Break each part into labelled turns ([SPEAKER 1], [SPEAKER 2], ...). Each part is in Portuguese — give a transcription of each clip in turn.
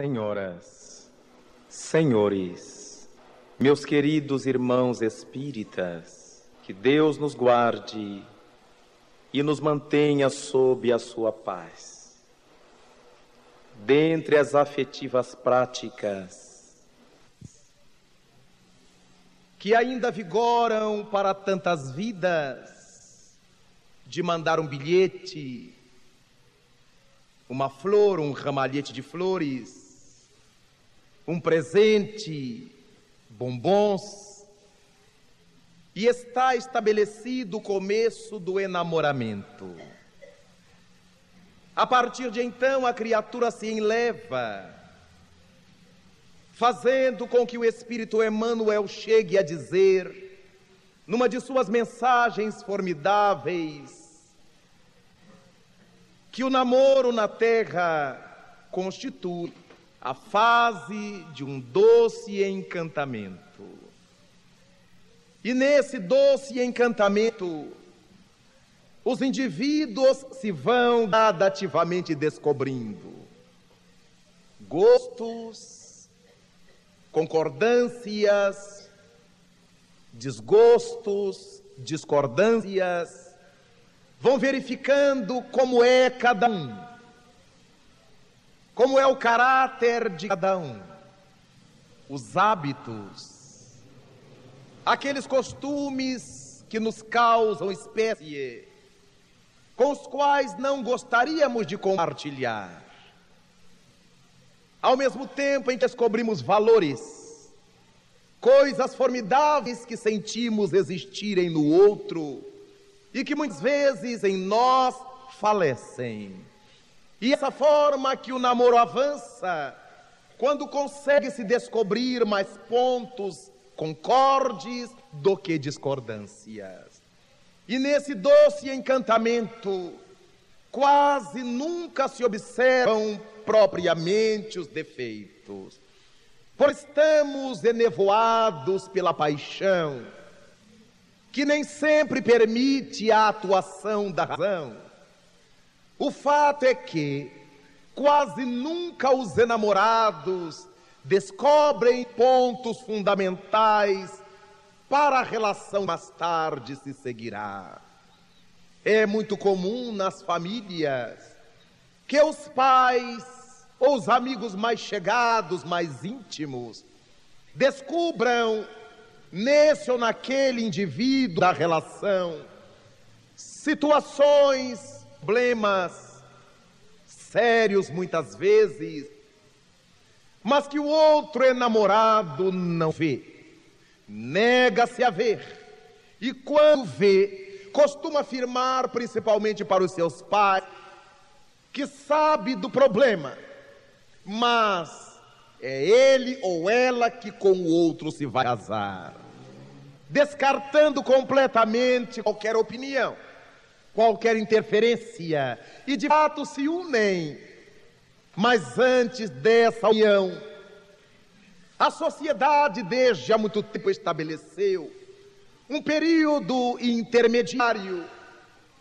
[SPEAKER 1] Senhoras, senhores, meus queridos irmãos espíritas, que Deus nos guarde e nos mantenha sob a sua paz. Dentre as afetivas práticas que ainda vigoram para tantas vidas, de mandar um bilhete, uma flor, um ramalhete de flores, um presente, bombons, e está estabelecido o começo do enamoramento. A partir de então, a criatura se enleva, fazendo com que o Espírito Emmanuel chegue a dizer, numa de suas mensagens formidáveis, que o namoro na terra constitui a fase de um doce encantamento. E nesse doce encantamento, os indivíduos se vão gradativamente descobrindo gostos, concordâncias, desgostos, discordâncias, vão verificando como é cada um, como é o caráter de cada um, os hábitos, aqueles costumes que nos causam espécie, com os quais não gostaríamos de compartilhar. Ao mesmo tempo em que descobrimos valores, coisas formidáveis que sentimos existirem no outro e que muitas vezes em nós falecem. E essa forma que o namoro avança, quando consegue se descobrir mais pontos concordes do que discordâncias. E nesse doce encantamento, quase nunca se observam propriamente os defeitos, pois estamos enevoados pela paixão, que nem sempre permite a atuação da razão. O fato é que quase nunca os enamorados descobrem pontos fundamentais para a relação que mais tarde se seguirá. É muito comum nas famílias que os pais ou os amigos mais chegados, mais íntimos, descubram nesse ou naquele indivíduo da relação situações, problemas sérios muitas vezes, mas que o outro enamorado não vê, nega-se a ver, e quando vê, costuma afirmar, principalmente para os seus pais, que sabe do problema, mas é ele ou ela que com o outro se vai casar, descartando completamente qualquer opinião, qualquer interferência, e de fato se unem. Mas antes dessa união, a sociedade desde há muito tempo estabeleceu um período intermediário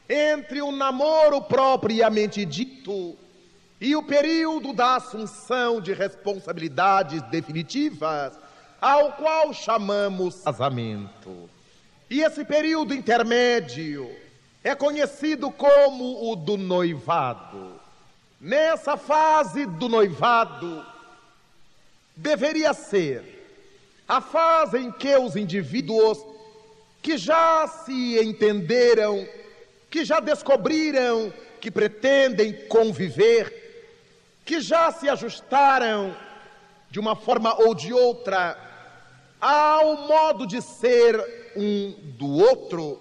[SPEAKER 1] entre o namoro propriamente dito e o período da assunção de responsabilidades definitivas, ao qual chamamos casamento. E esse período intermédio é conhecido como o do noivado. Nessa fase do noivado, deveria ser a fase em que os indivíduos que já se entenderam, que já descobriram que pretendem conviver, que já se ajustaram de uma forma ou de outra ao modo de ser um do outro,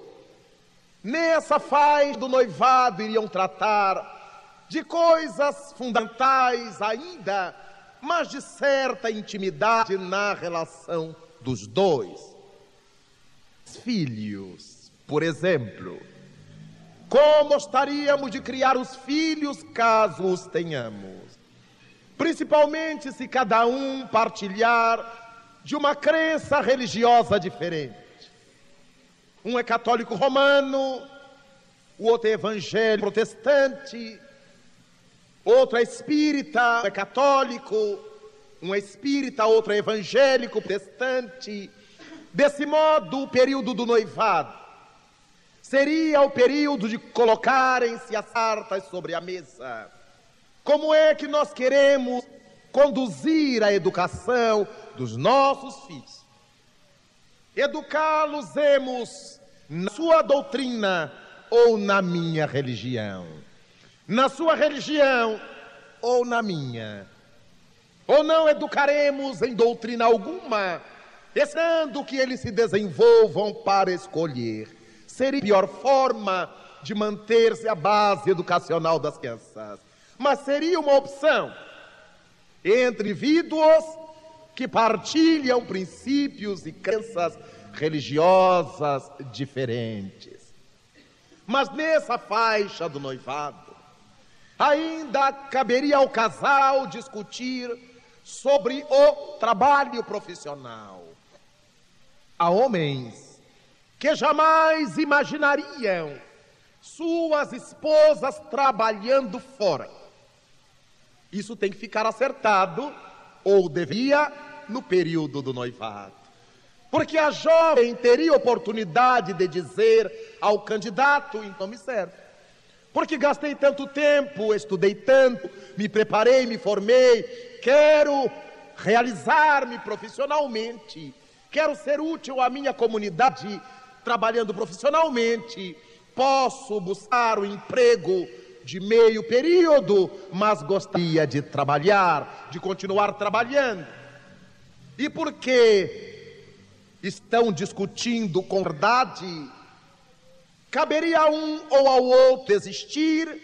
[SPEAKER 1] nessa fase do noivado iriam tratar de coisas fundamentais ainda, mas de certa intimidade na relação dos dois. Filhos, por exemplo, como gostaríamos de criar os filhos caso os tenhamos? Principalmente se cada um partilhar de uma crença religiosa diferente. Um é católico romano, o outro é evangélico protestante, outro é espírita, é católico, um é espírita, outro é evangélico, protestante. Desse modo, o período do noivado seria o período de colocarem-se as cartas sobre a mesa. Como é que nós queremos conduzir a educação dos nossos filhos? Educá-los-emos na sua doutrina ou na minha religião? Na sua religião ou na minha? Ou não educaremos em doutrina alguma, esperando que eles se desenvolvam para escolher? Seria a pior forma de manter-se a base educacional das crianças. Mas seria uma opção entre indivíduos que partilham princípios e crenças religiosas diferentes. Mas nessa faixa do noivado, ainda caberia ao casal discutir sobre o trabalho profissional. Há homens que jamais imaginariam suas esposas trabalhando fora. Isso tem que ficar acertado, ou deveria, no período do noivado. Porque a jovem teria oportunidade de dizer ao candidato: então me serve. Porque gastei tanto tempo, estudei tanto, me preparei, me formei, quero realizar-me profissionalmente, quero ser útil à minha comunidade trabalhando profissionalmente. Posso buscar o emprego de meio período, mas gostaria de trabalhar, de continuar trabalhando. E por que estão discutindo com verdade? Caberia a um ou ao outro desistir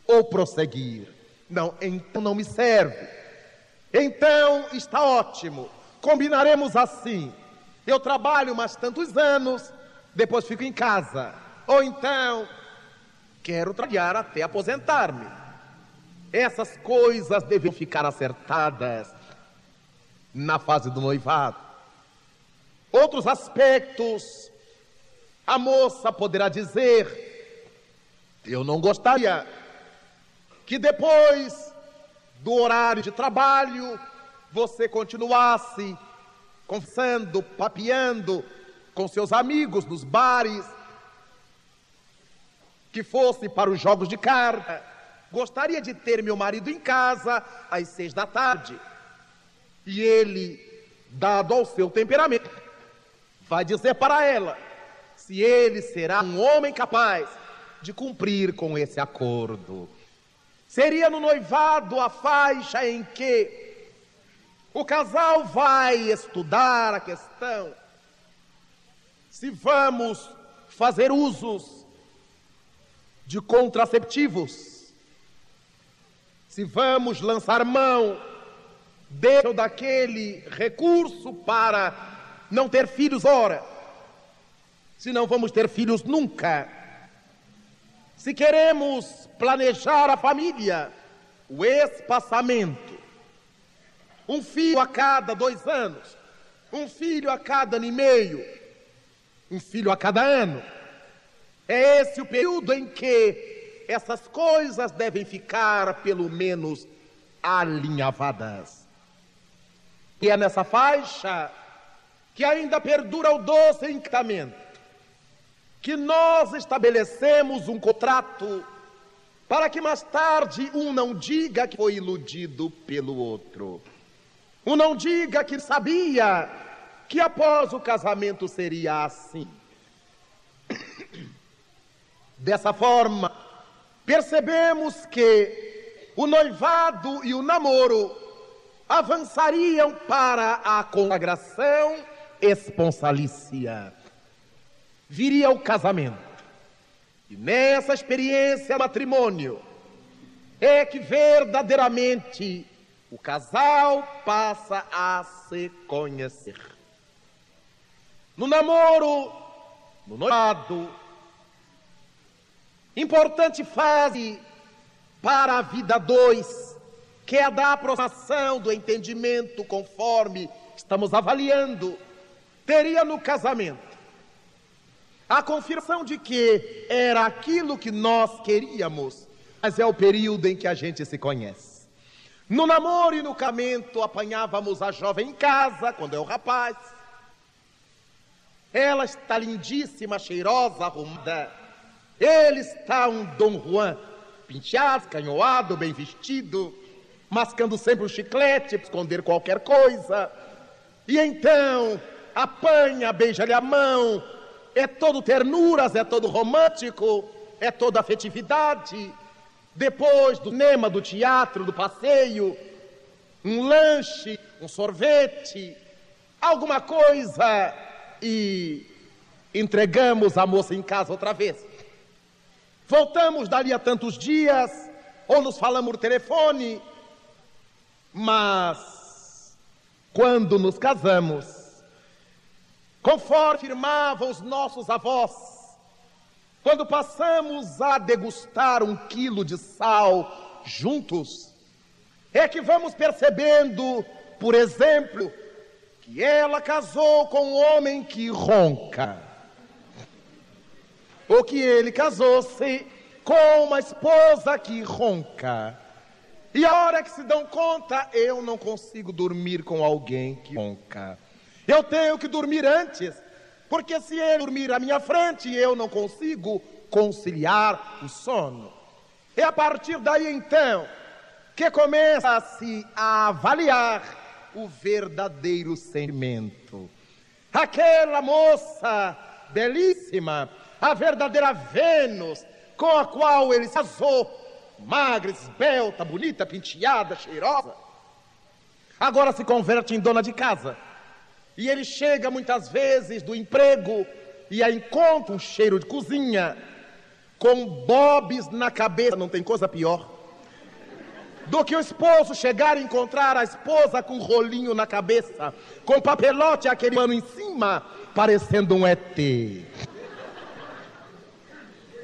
[SPEAKER 1] ou prosseguir. Não, então não me serve. Então está ótimo, combinaremos assim: eu trabalho mais tantos anos, depois fico em casa. Ou então, quero trabalhar até aposentar-me. Essas coisas devem ficar acertadas na fase do noivado. Outros aspectos, a moça poderá dizer: eu não gostaria que depois do horário de trabalho você continuasse conversando, papeando com seus amigos nos bares, que fosse para os jogos de carta. Gostaria de ter meu marido em casa às 6 da tarde. E ele, dado ao seu temperamento, vai dizer para ela se ele será um homem capaz de cumprir com esse acordo. Seria no noivado a faixa em que o casal vai estudar a questão se vamos fazer usos de contraceptivos, se vamos lançar mão desse ou daquele recurso para não ter filhos ora, se não vamos ter filhos nunca, se queremos planejar a família, o espaçamento, um filho a cada 2 anos, um filho a cada ano e meio, um filho a cada ano. É esse o período em que essas coisas devem ficar, pelo menos, alinhavadas. E é nessa faixa que ainda perdura o doce encantamento, que nós estabelecemos um contrato para que mais tarde um não diga que foi iludido pelo outro. Um não diga que sabia que após o casamento seria assim. Dessa forma, percebemos que o noivado e o namoro avançariam para a consagração esponsalícia. Viria o casamento. E nessa experiência matrimônio é que verdadeiramente o casal passa a se conhecer. No namoro, no noivado, importante fase para a vida 2, que é a da aproximação do entendimento, conforme estamos avaliando, teria no casamento a confirmação de que era aquilo que nós queríamos, mas é o período em que a gente se conhece. No namoro e no casamento, apanhávamos a jovem em casa, quando é o rapaz. Ela está lindíssima, cheirosa, arrumada. Ele está um Dom Juan, penteado, canhoado, bem vestido, mascando sempre um chiclete para esconder qualquer coisa. E então, apanha, beija-lhe a mão. É todo ternuras, é todo romântico, é toda afetividade. Depois do cinema, do teatro, do passeio, um lanche, um sorvete, alguma coisa, e entregamos a moça em casa outra vez. Voltamos dali a tantos dias, ou nos falamos por telefone, mas quando nos casamos, conforme afirmavam os nossos avós, quando passamos a degustar 1 quilo de sal juntos, é que vamos percebendo, por exemplo, que ela casou com um homem que ronca, ou que ele casou-se com uma esposa que ronca. E a hora que se dão conta, eu não consigo dormir com alguém que ronca. Eu tenho que dormir antes, porque se ele dormir à minha frente, eu não consigo conciliar o sono. É a partir daí, então, que começa-se a avaliar o verdadeiro sentimento. Aquela moça belíssima, a verdadeira Vênus, com a qual ele se casou, magra, esbelta, bonita, penteada, cheirosa, agora se converte em dona de casa. E ele chega muitas vezes do emprego e a encontra um cheiro de cozinha, com bobs na cabeça. Não tem coisa pior do que o esposo chegar e encontrar a esposa com um rolinho na cabeça, com papelote, aquele pano em cima, parecendo um ET.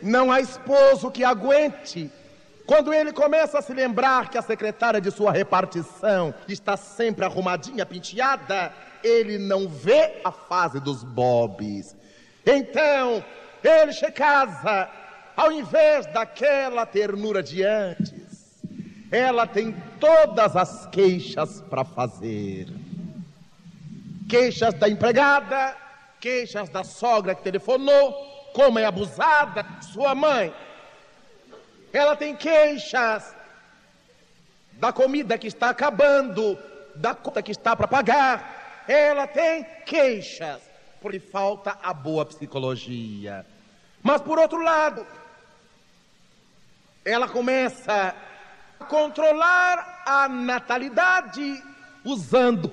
[SPEAKER 1] Não há esposo que aguente. Quando ele começa a se lembrar que a secretária de sua repartição está sempre arrumadinha, penteada, ele não vê a fase dos bobs. Então, ele se casa, ao invés daquela ternura de antes, ela tem todas as queixas para fazer. Queixas da empregada, queixas da sogra que telefonou, como é abusada, sua mãe. Ela tem queixas da comida que está acabando, da conta que está para pagar. Ela tem queixas, porque falta a boa psicologia. Mas, por outro lado, ela começa a controlar a natalidade usando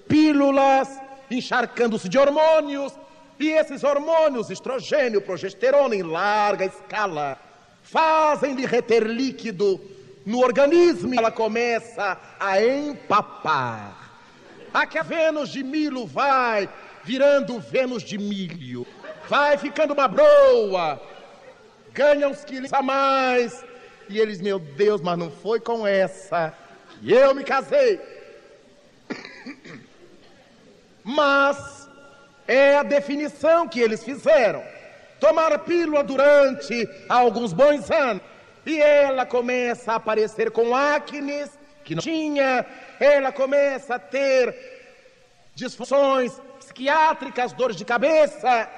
[SPEAKER 1] pílulas, encharcando-se de hormônios, e esses hormônios, estrogênio, progesterona, em larga escala, fazem-lhe reter líquido no organismo, e ela começa a empapar. Aqui a Vênus de Milo vai virando Vênus de milho, vai ficando uma broa, ganha uns quilos a mais, e eles, meu Deus, mas não foi com essa que eu me casei. Mas é a definição que eles fizeram. Tomar pílula durante alguns bons anos, e ela começa a aparecer com acnes que não tinha, ela começa a ter disfunções psiquiátricas, dores de cabeça.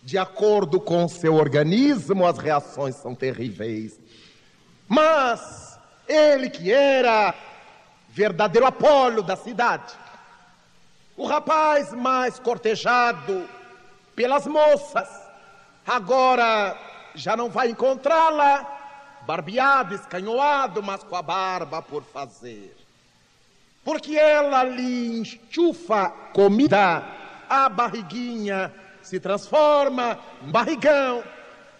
[SPEAKER 1] De acordo com seu organismo, as reações são terríveis. Mas ele, que era verdadeiro Apolo da cidade, o rapaz mais cortejado pelas moças, agora já não vai encontrá-la barbeado, escanhoado, mas com a barba por fazer. Porque ela lhe enxufa comida, a barriguinha se transforma em barrigão.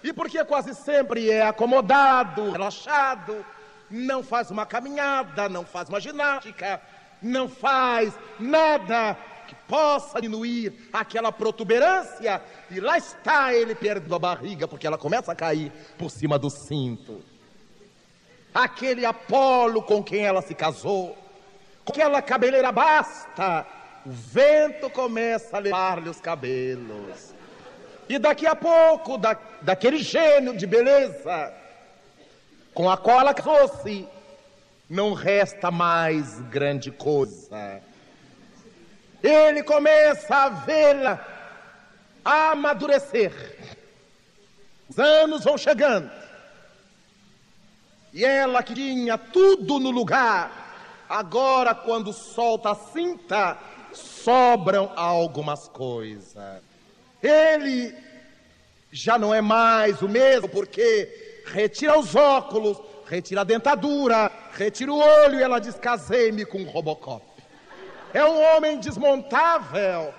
[SPEAKER 1] E porque quase sempre é acomodado, relaxado, não faz uma caminhada, não faz uma ginástica, não faz nada que possa diminuir aquela protuberância, e lá está ele perdendo a barriga, porque ela começa a cair por cima do cinto. Aquele Apolo com quem ela se casou, com aquela cabeleira basta, o vento começa a levar-lhe os cabelos. E daqui a pouco, daquele gênio de beleza, com a qual ela casou-se, não resta mais grande coisa. Ele começa a vê-la amadurecer. Os anos vão chegando. E ela que tinha tudo no lugar, agora quando solta a cinta, sobram algumas coisas. Ele já não é mais o mesmo, porque retira os óculos, retira a dentadura, retira o olho e ela diz: casei-me com um Robocop. É um homem desmontável.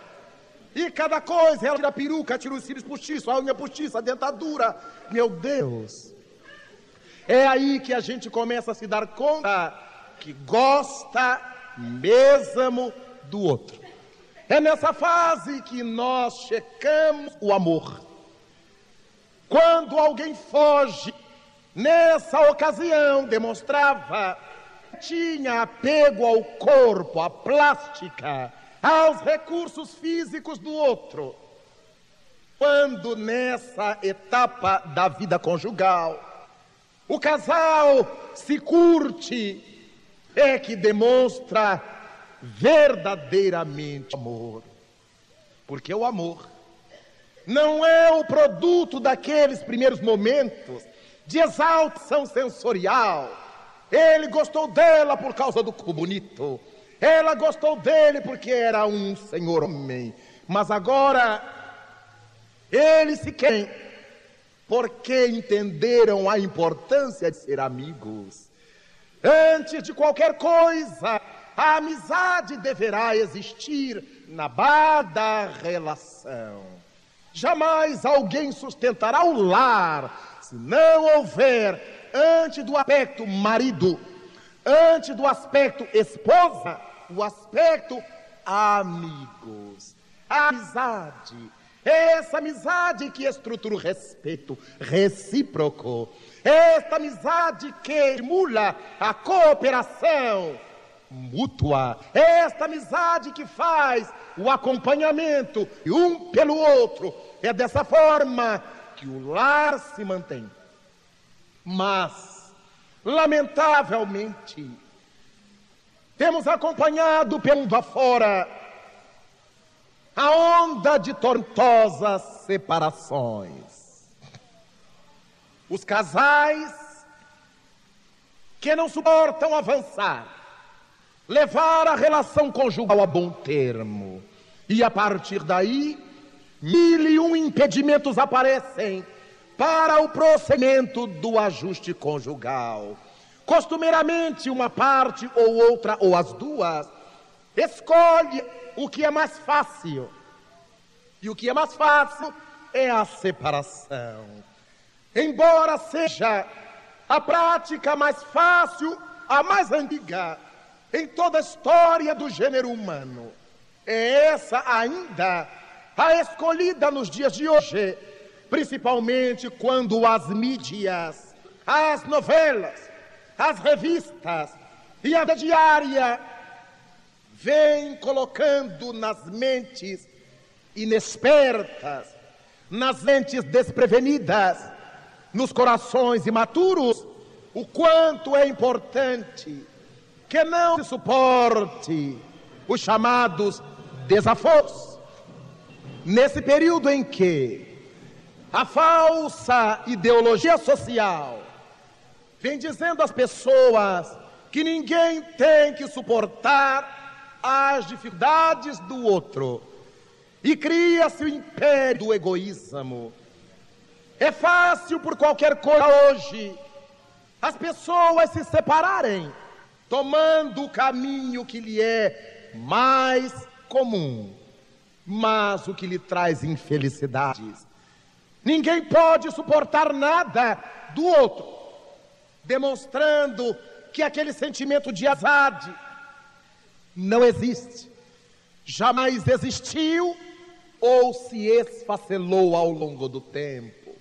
[SPEAKER 1] E cada coisa, ela tira a peruca, tira os cílios postiços, a unha postiça, a dentadura. Meu Deus! É aí que a gente começa a se dar conta que gosta mesmo do outro. É nessa fase que nós checamos o amor. Quando alguém foge, nessa ocasião demonstrava que tinha apego ao corpo, à plástica, aos recursos físicos do outro. Quando nessa etapa da vida conjugal o casal se curte, é que demonstra verdadeiramente amor. Porque o amor não é o produto daqueles primeiros momentos de exaltação sensorial. Ele gostou dela por causa do corpo bonito, ela gostou dele porque era um senhor homem, mas agora eles se querem porque entenderam a importância de ser amigos. Antes de qualquer coisa, a amizade deverá existir na base da relação. Jamais alguém sustentará o lar se não houver, antes do aspecto marido, antes do aspecto esposa, o aspecto amigos. A amizade, essa amizade que estrutura o respeito recíproco, esta amizade que estimula a cooperação mútua, esta amizade que faz o acompanhamento e um pelo outro. É dessa forma que o lar se mantém. Mas, lamentavelmente, temos acompanhado pelo mundo afora a onda de tormentosas separações. Os casais que não suportam avançar, levar a relação conjugal a bom termo. E a partir daí, 1001 impedimentos aparecem para o prosseguimento do ajuste conjugal. Costumeiramente, uma parte ou outra, ou as duas, escolhe o que é mais fácil. E o que é mais fácil é a separação. Embora seja a prática mais fácil, a mais antiga em toda a história do gênero humano, é essa ainda a escolhida nos dias de hoje, principalmente quando as mídias, as novelas, as revistas e a diária vêm colocando nas mentes inexpertas, nas mentes desprevenidas, nos corações imaturos, o quanto é importante que não se suporte os chamados desaforos. Nesse período em que a falsa ideologia social vem dizendo às pessoas que ninguém tem que suportar as dificuldades do outro, e cria-se o império do egoísmo. É fácil por qualquer coisa hoje as pessoas se separarem, tomando o caminho que lhe é mais comum, mas o que lhe traz infelicidades. Ninguém pode suportar nada do outro, demonstrando que aquele sentimento de azade não existe, jamais existiu ou se esfacelou ao longo do tempo.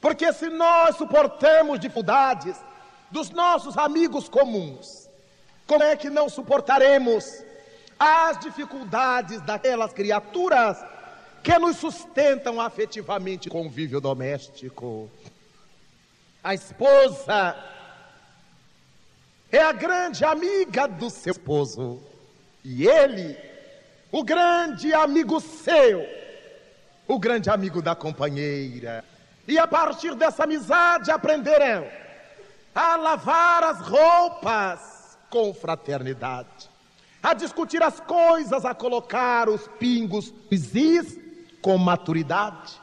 [SPEAKER 1] Porque se nós suportamos dificuldades dos nossos amigos comuns, como é que não suportaremos as dificuldades daquelas criaturas que nos sustentam afetivamente o convívio doméstico? A esposa é a grande amiga do seu esposo, e ele, o grande amigo seu, o grande amigo da companheira. E a partir dessa amizade aprenderão a lavar as roupas com fraternidade, a discutir as coisas, a colocar os pingos nos is com maturidade,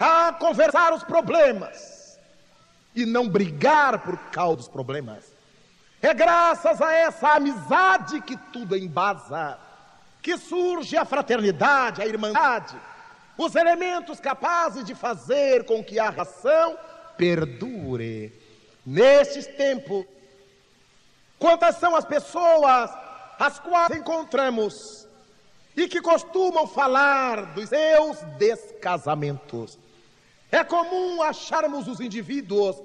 [SPEAKER 1] a conversar os problemas e não brigar por causa dos problemas. É graças a essa amizade que tudo embasa, que surge a fraternidade, a irmandade, os elementos capazes de fazer com que a relação perdure. Nestes tempos, quantas são as pessoas as quais encontramos e que costumam falar dos seus descasamentos? É comum acharmos os indivíduos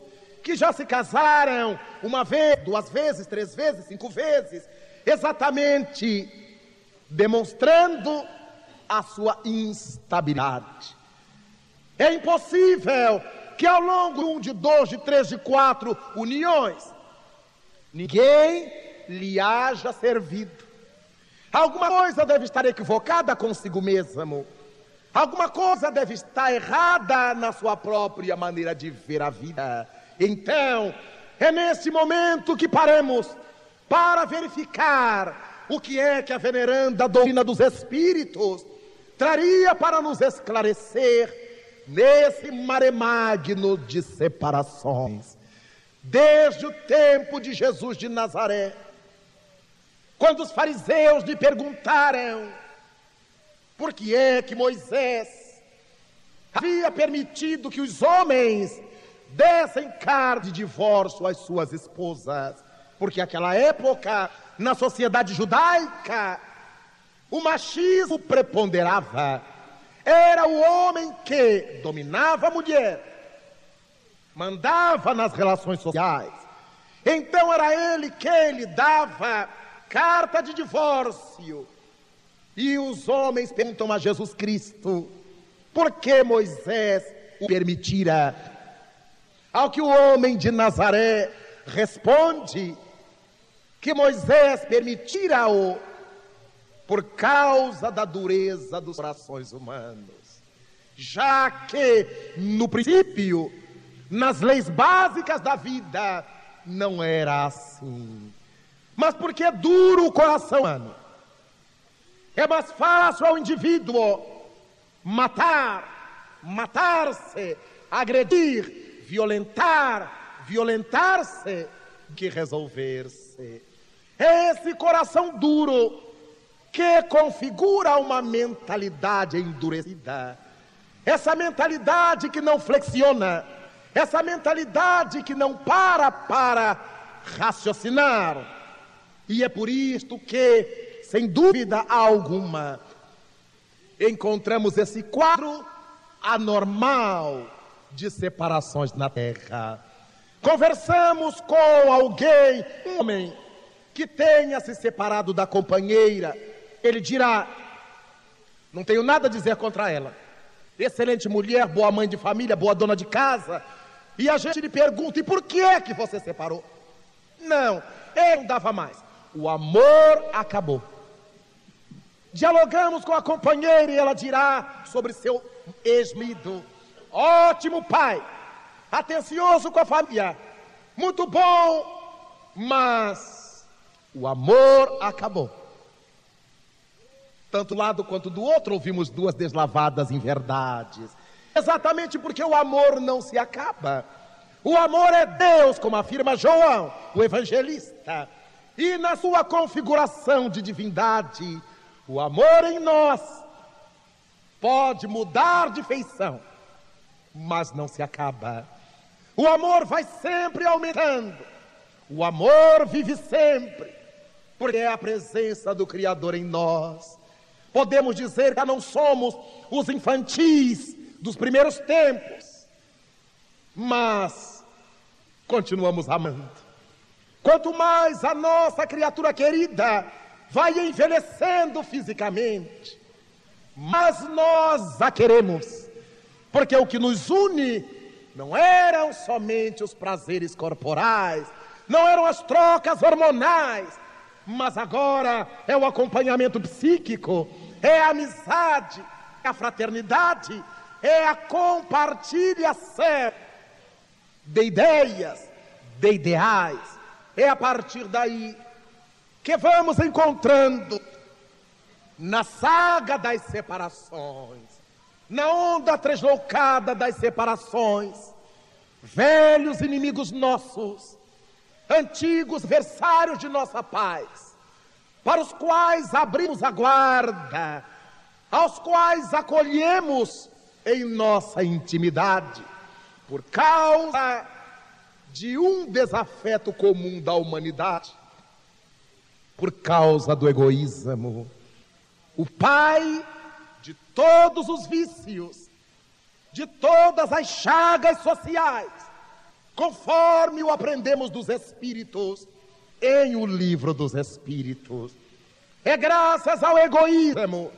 [SPEAKER 1] que já se casaram uma vez, duas vezes, três vezes, 5 vezes, exatamente demonstrando a sua instabilidade. É impossível que ao longo de 2, de 3, de 4 uniões, ninguém lhe haja servido. Alguma coisa deve estar equivocada consigo mesmo. Alguma coisa deve estar errada na sua própria maneira de ver a vida. Então, é nesse momento que paramos para verificar o que é que a veneranda doutrina dos Espíritos traria para nos esclarecer nesse mare magno de separações. Desde o tempo de Jesus de Nazaré, quando os fariseus lhe perguntaram por que é que Moisés havia permitido que os homens dessem carta de divórcio às suas esposas, porque naquela época, na sociedade judaica, o machismo preponderava. Era o homem que dominava a mulher, mandava nas relações sociais. Então era ele que lhe dava carta de divórcio. E os homens perguntam a Jesus Cristo por que Moisés o permitira. Ao que o homem de Nazaré responde que Moisés permitira-o por causa da dureza dos corações humanos, já que no princípio, nas leis básicas da vida, não era assim. Mas porque é duro o coração humano, é mais fácil ao indivíduo matar-se, agredir, violentar-se, que resolver-se. É esse coração duro que configura uma mentalidade endurecida. Essa mentalidade que não flexiona, essa mentalidade que não para raciocinar. E é por isto que, sem dúvida alguma, encontramos esse quadro anormal de separações na Terra. Conversamos com alguém, um homem, que tenha se separado da companheira. Ele dirá: não tenho nada a dizer contra ela, excelente mulher, boa mãe de família, boa dona de casa. E a gente lhe pergunta: e por que é que você separou? Não, ele não dava mais, o amor acabou. Dialogamos com a companheira e ela dirá sobre seu ex-marido: ótimo pai, atencioso com a família, muito bom, mas o amor acabou. Tanto do lado quanto do outro ouvimos duas deslavadas inverdades. Exatamente porque o amor não se acaba. O amor é Deus, como afirma João, o evangelista. E na sua configuração de divindade, o amor em nós pode mudar de feição, mas não se acaba. O amor vai sempre aumentando. O amor vive sempre, porque é a presença do Criador em nós. Podemos dizer que já não somos os infantis dos primeiros tempos, mas continuamos amando. Quanto mais a nossa criatura querida vai envelhecendo fisicamente, mas nós a queremos, porque o que nos une não eram somente os prazeres corporais, não eram as trocas hormonais, mas agora é o acompanhamento psíquico, é a amizade, é a fraternidade, é a compartilhação de ideias, de ideais. É a partir daí que vamos encontrando na saga das separações, na onda tresloucada das separações, velhos inimigos nossos, antigos adversários de nossa paz, para os quais abrimos a guarda, aos quais acolhemos em nossa intimidade, por causa de um desafeto comum da humanidade, por causa do egoísmo. O pai de todos os vícios, de todas as chagas sociais, conforme o aprendemos dos Espíritos, em o livro dos Espíritos. É graças ao egoísmo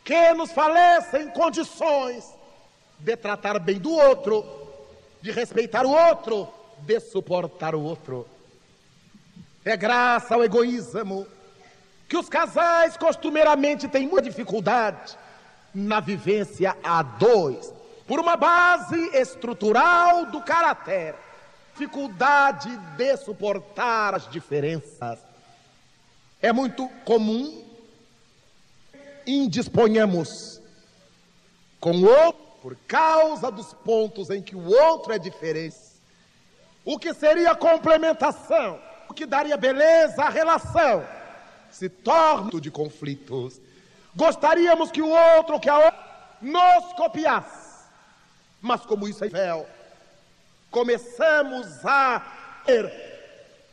[SPEAKER 1] que nos falecem condições de tratar bem do outro, de respeitar o outro, de suportar o outro. É graças ao egoísmo que os casais costumeiramente têm muita dificuldade na vivência a dois, por uma base estrutural do caráter, dificuldade de suportar as diferenças. É muito comum indisponhamos com o outro por causa dos pontos em que o outro é diferente. O que seria complementação, o que daria beleza à relação, se torna de conflitos. Gostaríamos que o outro, que a outra, nos copiasse. Mas como isso é véu, começamos a ter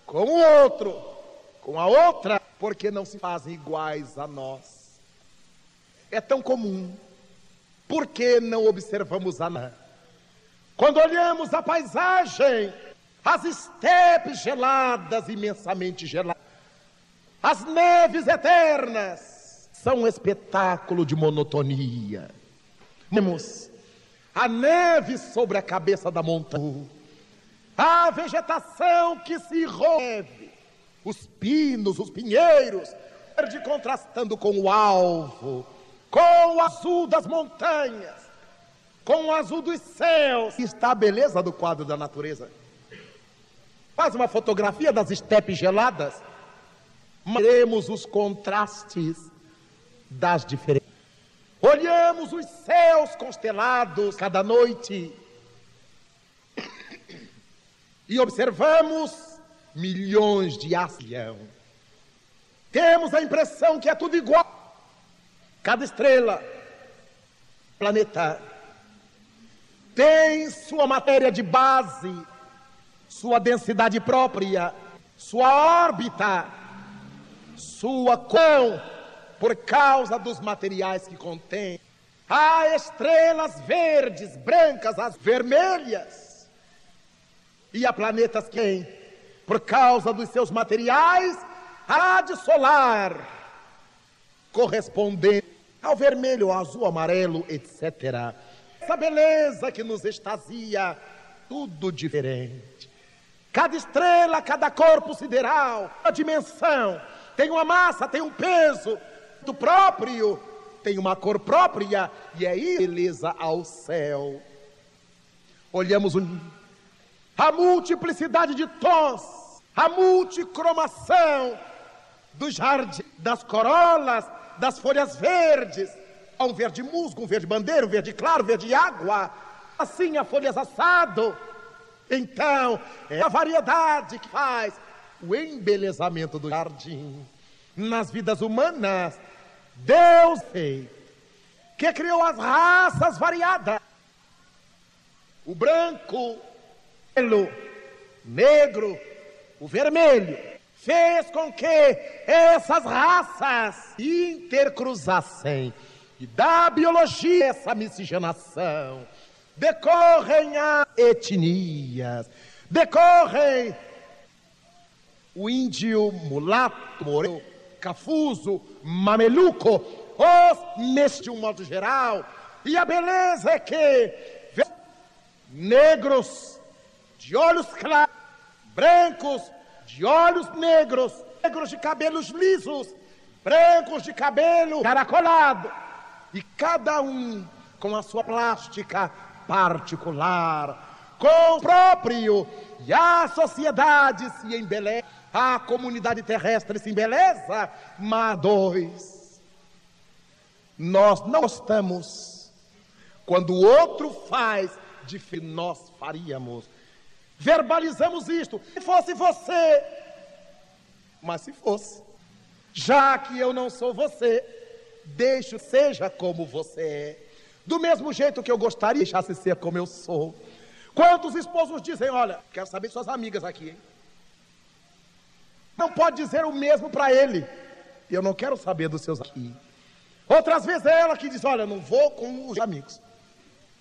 [SPEAKER 1] com o outro, com a outra, porque não se fazem iguais a nós. É tão comum. Por que não observamos a nada? Quando olhamos a paisagem, as estepes geladas, imensamente geladas, as neves eternas, são um espetáculo de monotonia. Vemos a neve sobre a cabeça da montanha, a vegetação que se rompe, os pinos, os pinheiros, verde contrastando com o alvo, com o azul das montanhas, com o azul dos céus. Está a beleza do quadro da natureza. Faz uma fotografia das estepes geladas, veremos os contrastes das diferenças. Olhamos os céus constelados cada noite e observamos milhões de astros. Temos a impressão que é tudo igual. Cada estrela, planeta, tem sua matéria de base, sua densidade própria, sua órbita, sua cor, por causa dos materiais que contém. Há estrelas verdes, brancas, as vermelhas, e há planetas que, por causa dos seus materiais, há de solar, correspondente ao vermelho, ao azul, amarelo, etc. Essa beleza que nos extasia, tudo diferente. Cada estrela, cada corpo sideral, a dimensão, tem uma massa, tem um peso do próprio, tem uma cor própria, e é isso, beleza ao céu. Olhamos a multiplicidade de tons, a multicromação dos jardins, das corolas, das folhas verdes, há um verde musgo, um verde bandeira, um verde claro, um verde água, assim a folhas assado. Então, é a variedade que faz o embelezamento do jardim. Nas vidas humanas, Deus fez, que criou as raças variadas, o branco, o negro, o vermelho, fez com que essas raças intercruzassem, e da biologia essa miscigenação decorrem as etnias, decorrem o índio, mulato, moreno, cafuso, mameluco, os mestiços de um modo geral. E a beleza é que negros de olhos claros, brancos de olhos negros, negros de cabelos lisos, brancos de cabelo caracolado, e cada um com a sua plástica particular, com o próprio, e a sociedade se embeleza, a comunidade terrestre se embeleza, mas dois, nós não gostamos quando o outro faz diferente, nós faríamos. Verbalizamos isto. Se fosse você, mas se fosse, já que eu não sou você, deixo seja como você é. Do mesmo jeito que eu gostaria de deixar-se ser como eu sou. Quantos esposos dizem, olha, quero saber de suas amigas aqui, hein? Não pode dizer o mesmo para ele. Eu não quero saber dos seus aqui. Outras vezes é ela que diz, olha, não vou com os amigos.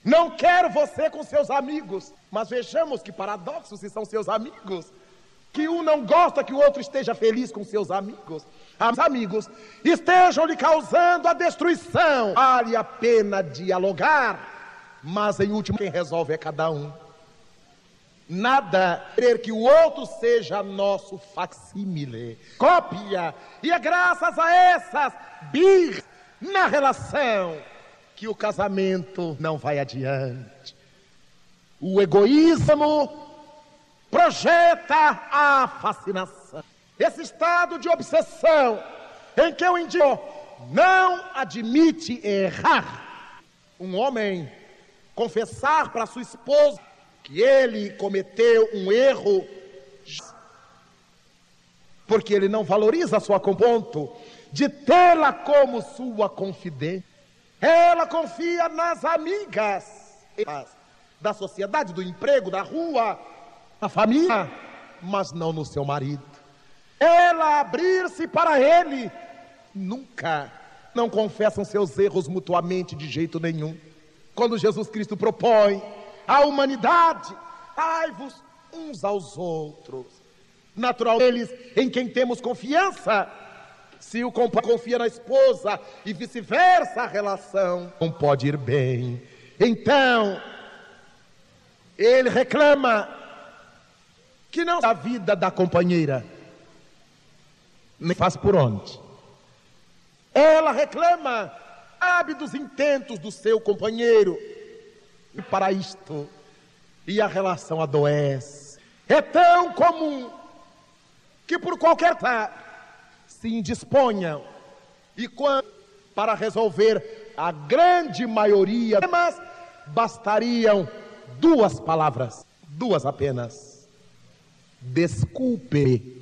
[SPEAKER 1] Não quero você com seus amigos. Mas vejamos que paradoxo se são seus amigos. Que um não gosta que o outro esteja feliz com seus amigos. Os amigos estejam lhe causando a destruição. Vale a pena dialogar, mas em último quem resolve é cada um. Nada querer que o outro seja nosso facsímile, cópia. E é graças a essas birras na relação que o casamento não vai adiante. O egoísmo projeta a fascinação. Esse estado de obsessão em que o indivíduo não admite errar. Um homem confessar para sua esposa que ele cometeu um erro porque ele não valoriza a sua ponto de tê-la como sua confidente. Ela confia nas amigas da sociedade, do emprego, da rua, da família, mas não no seu marido. Ela abrir-se para ele, nunca, não confessam seus erros mutuamente de jeito nenhum. Quando Jesus Cristo propõe à humanidade, ai-vos uns aos outros, natural deles em quem temos confiança. Se o companheiro confia na esposa e vice-versa, a relação não pode ir bem. Então, ele reclama que não a vida da companheira, nem faz por onde. Ela reclama, sabe dos intentos do seu companheiro e para isto, e a relação adoece. É tão comum que por qualquer se indisponham, e quando para resolver a grande maioria, mas bastariam duas palavras, duas apenas: desculpe,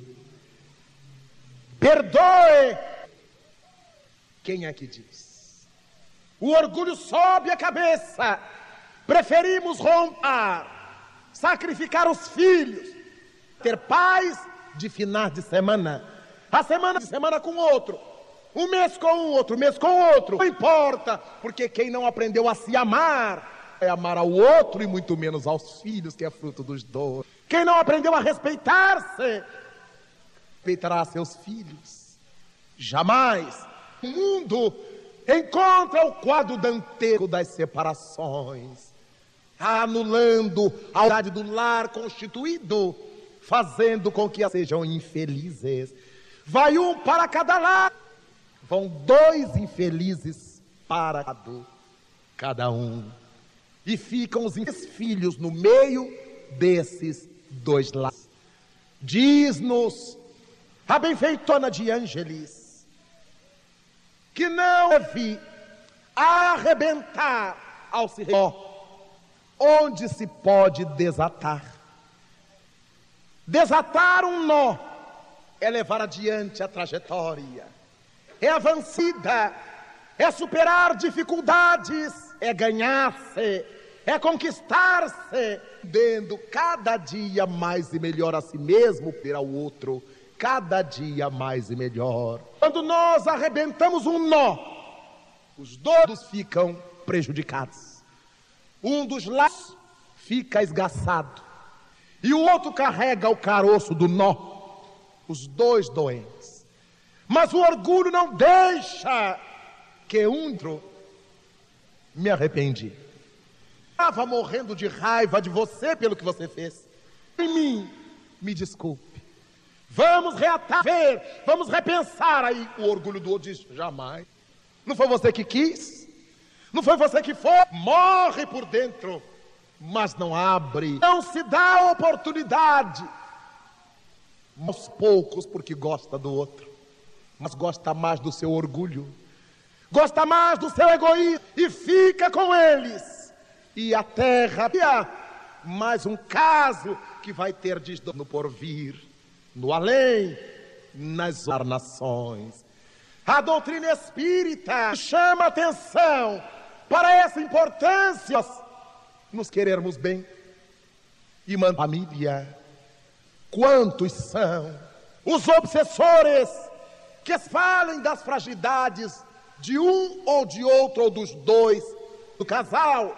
[SPEAKER 1] perdoe. Quem é que diz? O orgulho sobe a cabeça, preferimos romper, sacrificar os filhos, ter paz de finais de semana, a semana de semana com outro, um mês com um, outro mês com outro, não importa, porque quem não aprendeu a se amar é amar ao outro e muito menos aos filhos, que é fruto dos dois. Quem não aprendeu a respeitar-se, respeitará seus filhos. Jamais o mundo encontra o quadro dantesco das separações, anulando a unidade do lar constituído, fazendo com que sejam infelizes. Vai um para cada lado, vão dois infelizes para cada um, e ficam os filhos no meio desses dois lados. Diz-nos a benfeitora de Ângeles que não deve arrebentar ao se onde se pode desatar. Desatar um nó é levar adiante a trajetória, é avançada, é superar dificuldades, é ganhar-se, é conquistar-se, dando cada dia mais e melhor a si mesmo para o outro, cada dia mais e melhor. Quando nós arrebentamos um nó, os dois ficam prejudicados. Um dos lados fica esgaçado e o outro carrega o caroço do nó. Os dois doentes. Mas o orgulho não deixa que me arrependi. Estava morrendo de raiva de você pelo que você fez. Em mim, me desculpe. Vamos reatar, vamos repensar. Aí o orgulho do outro diz: jamais. Não foi você que quis, não foi você que foi. Morre por dentro, mas não abre, não se dá oportunidade. Aos poucos, porque gosta do outro, mas gosta mais do seu orgulho, gosta mais do seu egoísmo, e fica com eles. E a terra, mais um caso que vai ter desdobramento no porvir, no além, nas nações. A doutrina espírita chama atenção para essa importância, nos querermos bem e manter a família. Quantos são os obsessores que falem das fragilidades de um ou de outro ou dos dois do casal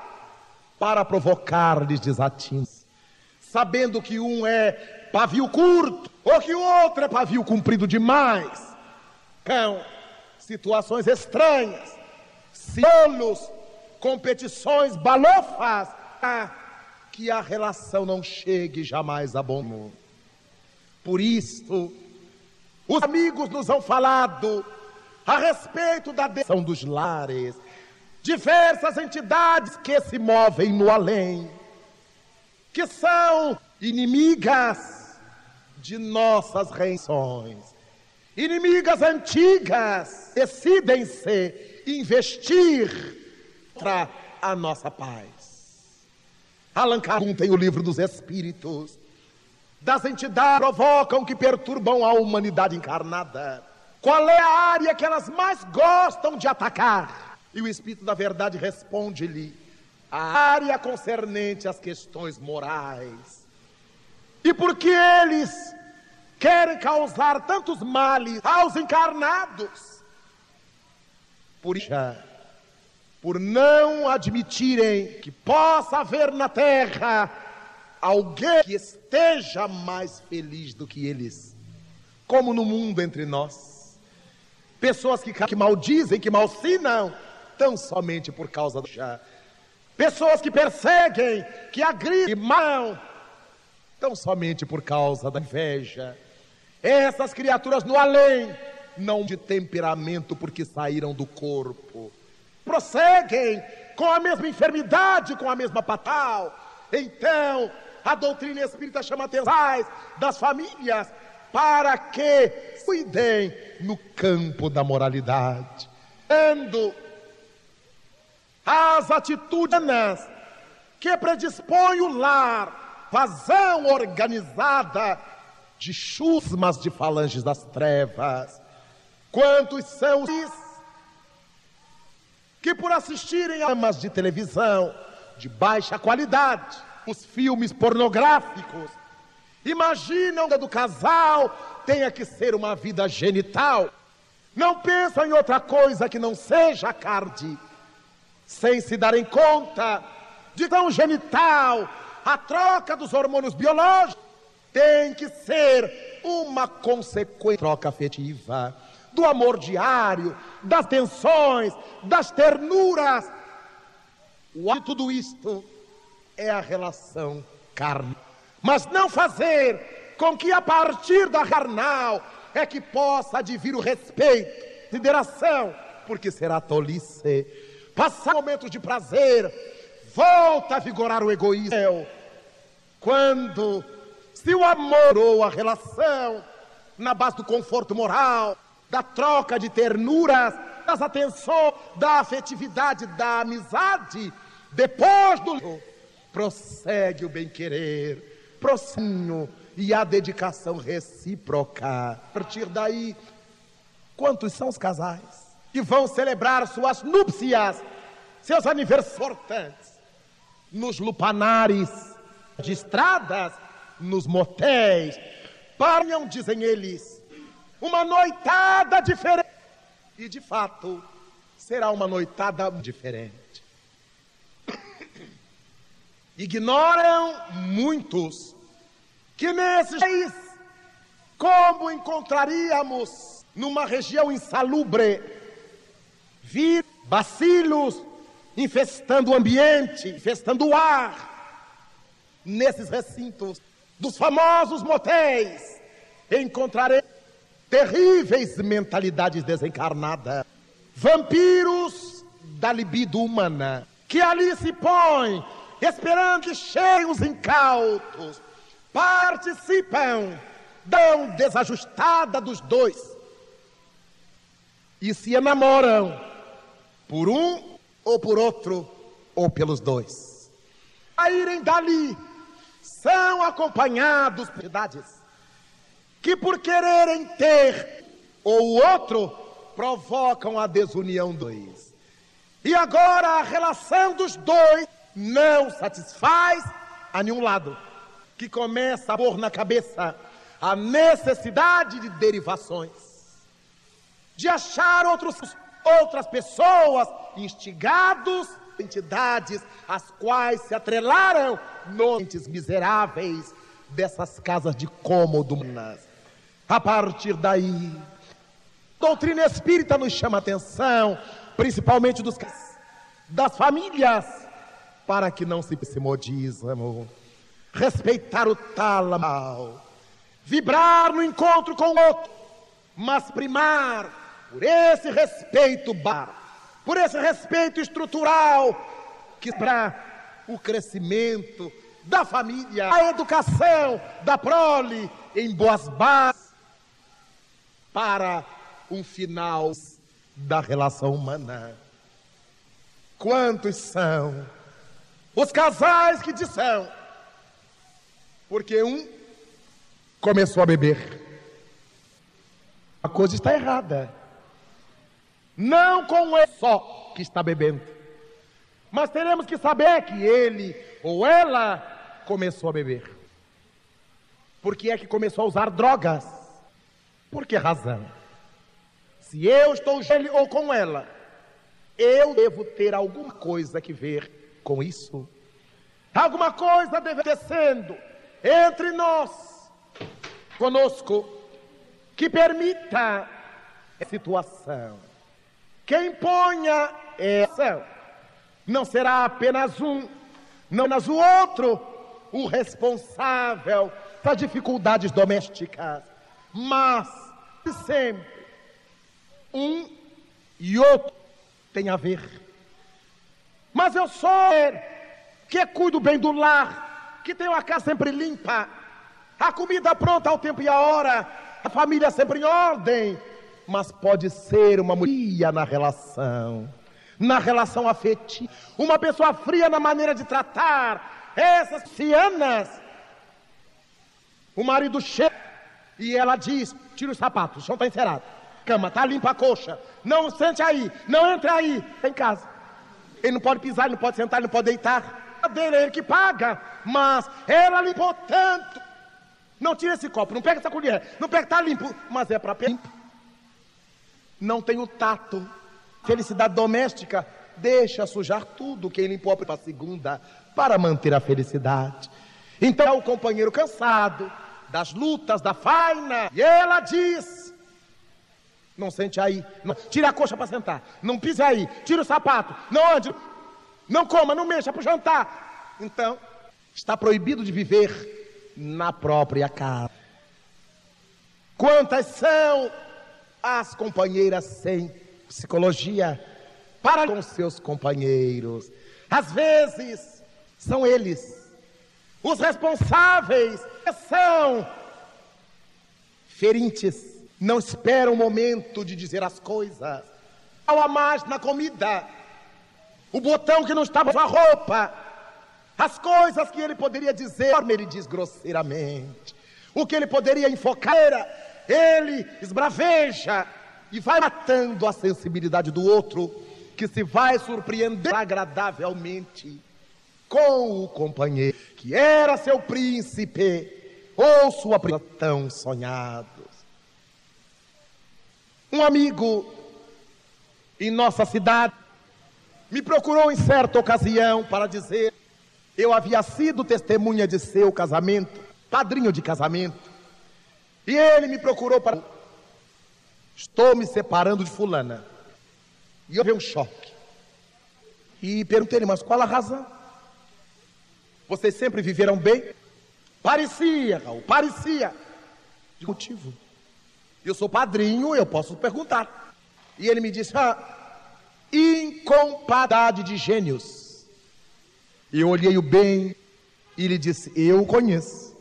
[SPEAKER 1] para provocar-lhes desatinos, sabendo que um é pavio curto ou que o outro é pavio comprido demais. Então, situações estranhas, ciolos, competições balofas, que a relação não chegue jamais a bom mundo. Por isso, os amigos nos han falado a respeito da destruição dos lares, diversas entidades que se movem no além, que são inimigas de nossas reições, inimigas antigas, decidem-se investir contra a nossa paz. Allan Kardec tem o livro dos Espíritos, das entidades que provocam, que perturbam a humanidade encarnada. Qual é a área que elas mais gostam de atacar? E o Espírito da Verdade responde-lhe: a área concernente às questões morais. E porque eles querem causar tantos males aos encarnados, por não admitirem que possa haver na terra alguém que esteja mais feliz do que eles, como no mundo entre nós, pessoas que maldizem, que malsinam, tão somente por causa do chá, pessoas que perseguem, que agridem, mal, tão somente por causa da inveja. Essas criaturas no além, não de temperamento, porque saíram do corpo, prosseguem com a mesma enfermidade, com a mesma fatal. Então, a doutrina espírita chama atenção das famílias para que cuidem no campo da moralidade, dando as atitudes que predispõem o lar, vazão organizada de chusmas de falanges das trevas. Quantos são os que, por assistirem a programas de televisão de baixa qualidade, os filmes pornográficos, imaginam que a do casal tenha que ser uma vida genital, não pensam em outra coisa que não seja a carne, sem se darem conta de tão genital, a troca dos hormônios biológicos tem que ser uma consequência da troca afetiva, do amor diário, das tensões, das ternuras. De tudo isto é a relação carnal, mas não fazer com que a partir da carnal é que possa advir o respeito, consideração, porque será tolice. Passar momentos de prazer, volta a vigorar o egoísmo. Quando, se o amor ou a relação, na base do conforto moral, da troca de ternuras, das atenções, da afetividade, da amizade, depois do prossegue o bem-querer, procinho e a dedicação recíproca. A partir daí, quantos são os casais que vão celebrar suas núpcias, seus aniversários importantes, nos lupanares de estradas, nos motéis, para, dizem eles, uma noitada diferente. E de fato, será uma noitada diferente. Ignoram muitos que nesses país, como encontraríamos numa região insalubre, bacilos infestando o ambiente, infestando o ar, nesses recintos dos famosos motéis, encontrarei terríveis mentalidades desencarnadas, vampiros da libido humana, que ali se põem, esperando que cheguem os incautos, participam da desajustada dos dois e se enamoram por um ou por outro, ou pelos dois. A irem dali, são acompanhados por entidades que, por quererem ter ou o outro, provocam a desunião dos dois. E agora a relação dos dois não satisfaz a nenhum lado, que começa a pôr na cabeça a necessidade de derivações, de achar outras pessoas instigados, entidades as quais se atrelaram nos miseráveis dessas casas de cômodo. A partir daí, a doutrina espírita nos chama a atenção, principalmente das famílias, para que não se modismo, respeitar o tálamo, vibrar no encontro com o outro, mas primar por esse respeito por esse respeito estrutural, que para o crescimento da família, a educação da prole em boas bases, para um final da relação humana. Quantos são os casais que disseram, porque um começou a beber, a coisa está errada. Não com ele só que está bebendo, mas teremos que saber que ele ou ela começou a beber. Por que é que começou a usar drogas? Por que razão? Se eu estou com ele ou com ela, eu devo ter alguma coisa que ver com isso. Alguma coisa deve ter sendo entre nós, conosco, que permita a situação. Quem ponha essa não será apenas um, não apenas o outro, o responsável das dificuldades domésticas, mas sempre um e outro tem a ver. Mas eu sou que cuido bem do lar, que tenho a casa sempre limpa, a comida pronta ao tempo e à hora, a família sempre em ordem. Mas pode ser uma mulher na relação afetiva, uma pessoa fria na maneira de tratar essas cianas. O marido chega e ela diz: tira os sapatos, o chão está encerado, cama está limpa, a coxa, não sente aí, não entre aí, em casa. Ele não pode pisar, ele não pode sentar, ele não pode deitar. A dele é ele que paga, mas ela limpou tanto. Não tira esse copo, não pega essa colher, não pega, está limpo, mas é para limpo. Não tem o tato. Felicidade doméstica deixa sujar tudo. Quem limpou para a segunda, para manter a felicidade. Então o companheiro cansado das lutas, da faina, e ela diz: não sente aí, não, tira a coxa para sentar, não pise aí, tira o sapato, não ande, não coma, não mexa para o jantar. Então está proibido de viver na própria casa. Quantas são as companheiras sem psicologia para com seus companheiros? Às vezes são eles os responsáveis, são ferintes, não esperam o momento de dizer as coisas. Ao a mais na comida, o botão que não estava na sua roupa, as coisas que ele poderia dizer, ele diz grosseiramente. O que ele poderia enfocar, ele esbraveja e vai matando a sensibilidade do outro, que se vai surpreender agradavelmente com o companheiro, que era seu príncipe ou sua princesa tão sonhados. Um amigo em nossa cidade me procurou em certa ocasião para dizer: eu havia sido testemunha de seu casamento, padrinho de casamento, e ele me procurou para: estou me separando de fulana. E eu vi um choque. E perguntei-lhe: mas qual a razão? Vocês sempre viveram bem? Parecia, Raul, parecia. De motivo. Eu sou padrinho, eu posso perguntar. E ele me disse, incompatibilidade de gênios. Eu olhei-o bem e ele disse, eu o conheço.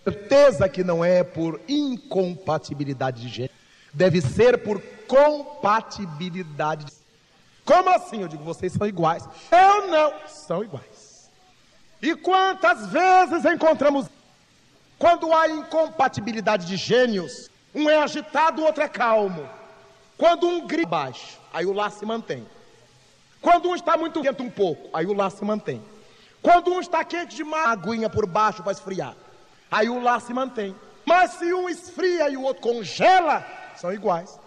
[SPEAKER 1] Certeza que não é por incompatibilidade de gênio. Deve ser por compatibilidade de... Como assim? Eu digo, vocês são iguais. Eu não, são iguais. E quantas vezes encontramos, quando há incompatibilidade de gênios, um é agitado, o outro é calmo. Quando um grita baixo, aí o laço se mantém. Quando um está muito quente um pouco, aí o laço se mantém. Quando um está quente demais, a aguinha por baixo para esfriar, aí o laço se mantém. Mas se um esfria e o outro congela, são iguais.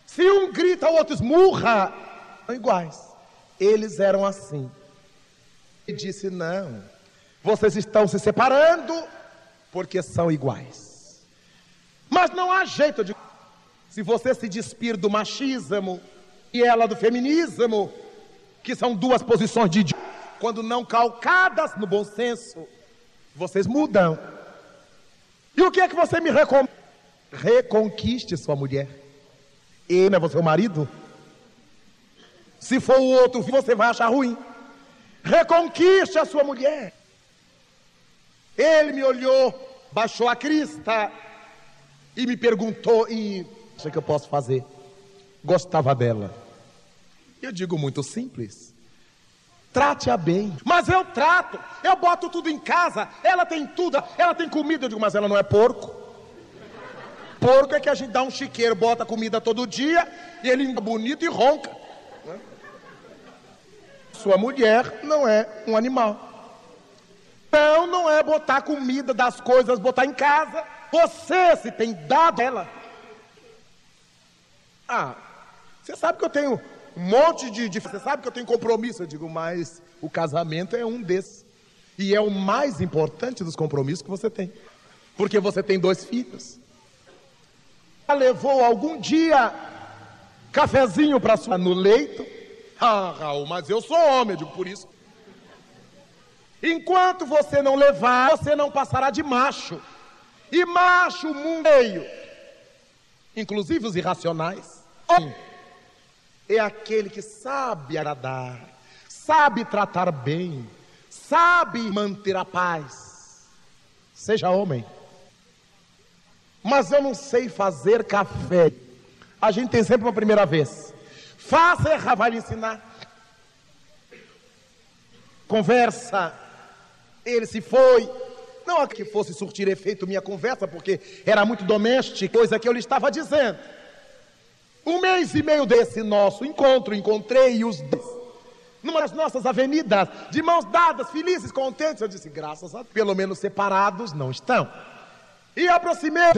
[SPEAKER 1] Se um grita, o outro esmurra, são iguais. Eles eram assim. E disse, não, vocês estão se separando porque são iguais. Mas não há jeito de... Se você se despir do machismo e ela do feminismo, que são duas posições de... Quando não calcadas no bom senso, vocês mudam. E o que é que você me recomenda? Reconquiste sua mulher. Ele é você o marido? Se for o outro, você vai achar ruim. Reconquiste a sua mulher. Ele me olhou, baixou a crista e me perguntou, e o que eu posso fazer? Gostava dela. Eu digo muito simples. Trate-a bem. Mas eu trato, eu boto tudo em casa, ela tem tudo, ela tem comida. Eu digo, mas ela não é porco. Porco é que a gente dá um chiqueiro, bota comida todo dia e ele é bonito e ronca. Sua mulher não é um animal. Então não é botar comida das coisas, botar em casa. Você se tem dado ela. Você sabe que eu tenho um monte de... Você sabe que eu tenho compromisso. Eu digo, mas o casamento é um desses. E é o mais importante dos compromissos que você tem. Porque você tem 2 filhos. Ela levou algum dia cafezinho para sua no leito. Raul, mas eu sou homem, eu digo por isso. Enquanto você não levar, você não passará de macho. E macho, mundo meio, inclusive os irracionais, é aquele que sabe agradar, sabe tratar bem, sabe manter a paz. Seja homem. Mas eu não sei fazer café. A gente tem sempre uma primeira vez. Faça errar, vai lhe ensinar. Conversa. Ele se foi. Não que fosse surtir efeito minha conversa, porque era muito doméstica, coisa que eu lhe estava dizendo. 1 mês e meio desse nosso encontro, encontrei os dois numa das nossas avenidas, de mãos dadas, felizes, contentes. Eu disse, graças a Deus, pelo menos separados não estão. E aproximei,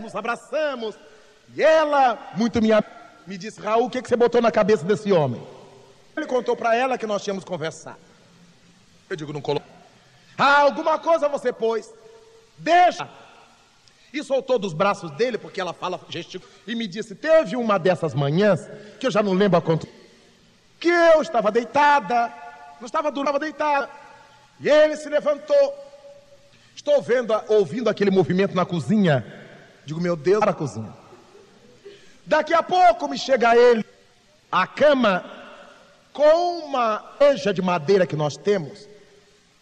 [SPEAKER 1] nos abraçamos. E ela, muito me disse, Raul, o que você botou na cabeça desse homem? Ele contou para ela que nós tínhamos conversado. Eu digo, não colocou. Alguma coisa você pôs. Deixa. E soltou dos braços dele, porque ela fala, gesticula, e me disse, teve uma dessas manhãs, que eu já não lembro a quanto, que eu estava deitada, não estava dormindo, estava deitada, e ele se levantou. Estou ouvindo aquele movimento na cozinha. Digo, meu Deus, para a cozinha. Daqui a pouco me chega ele, a cama, com uma bandeja de madeira que nós temos,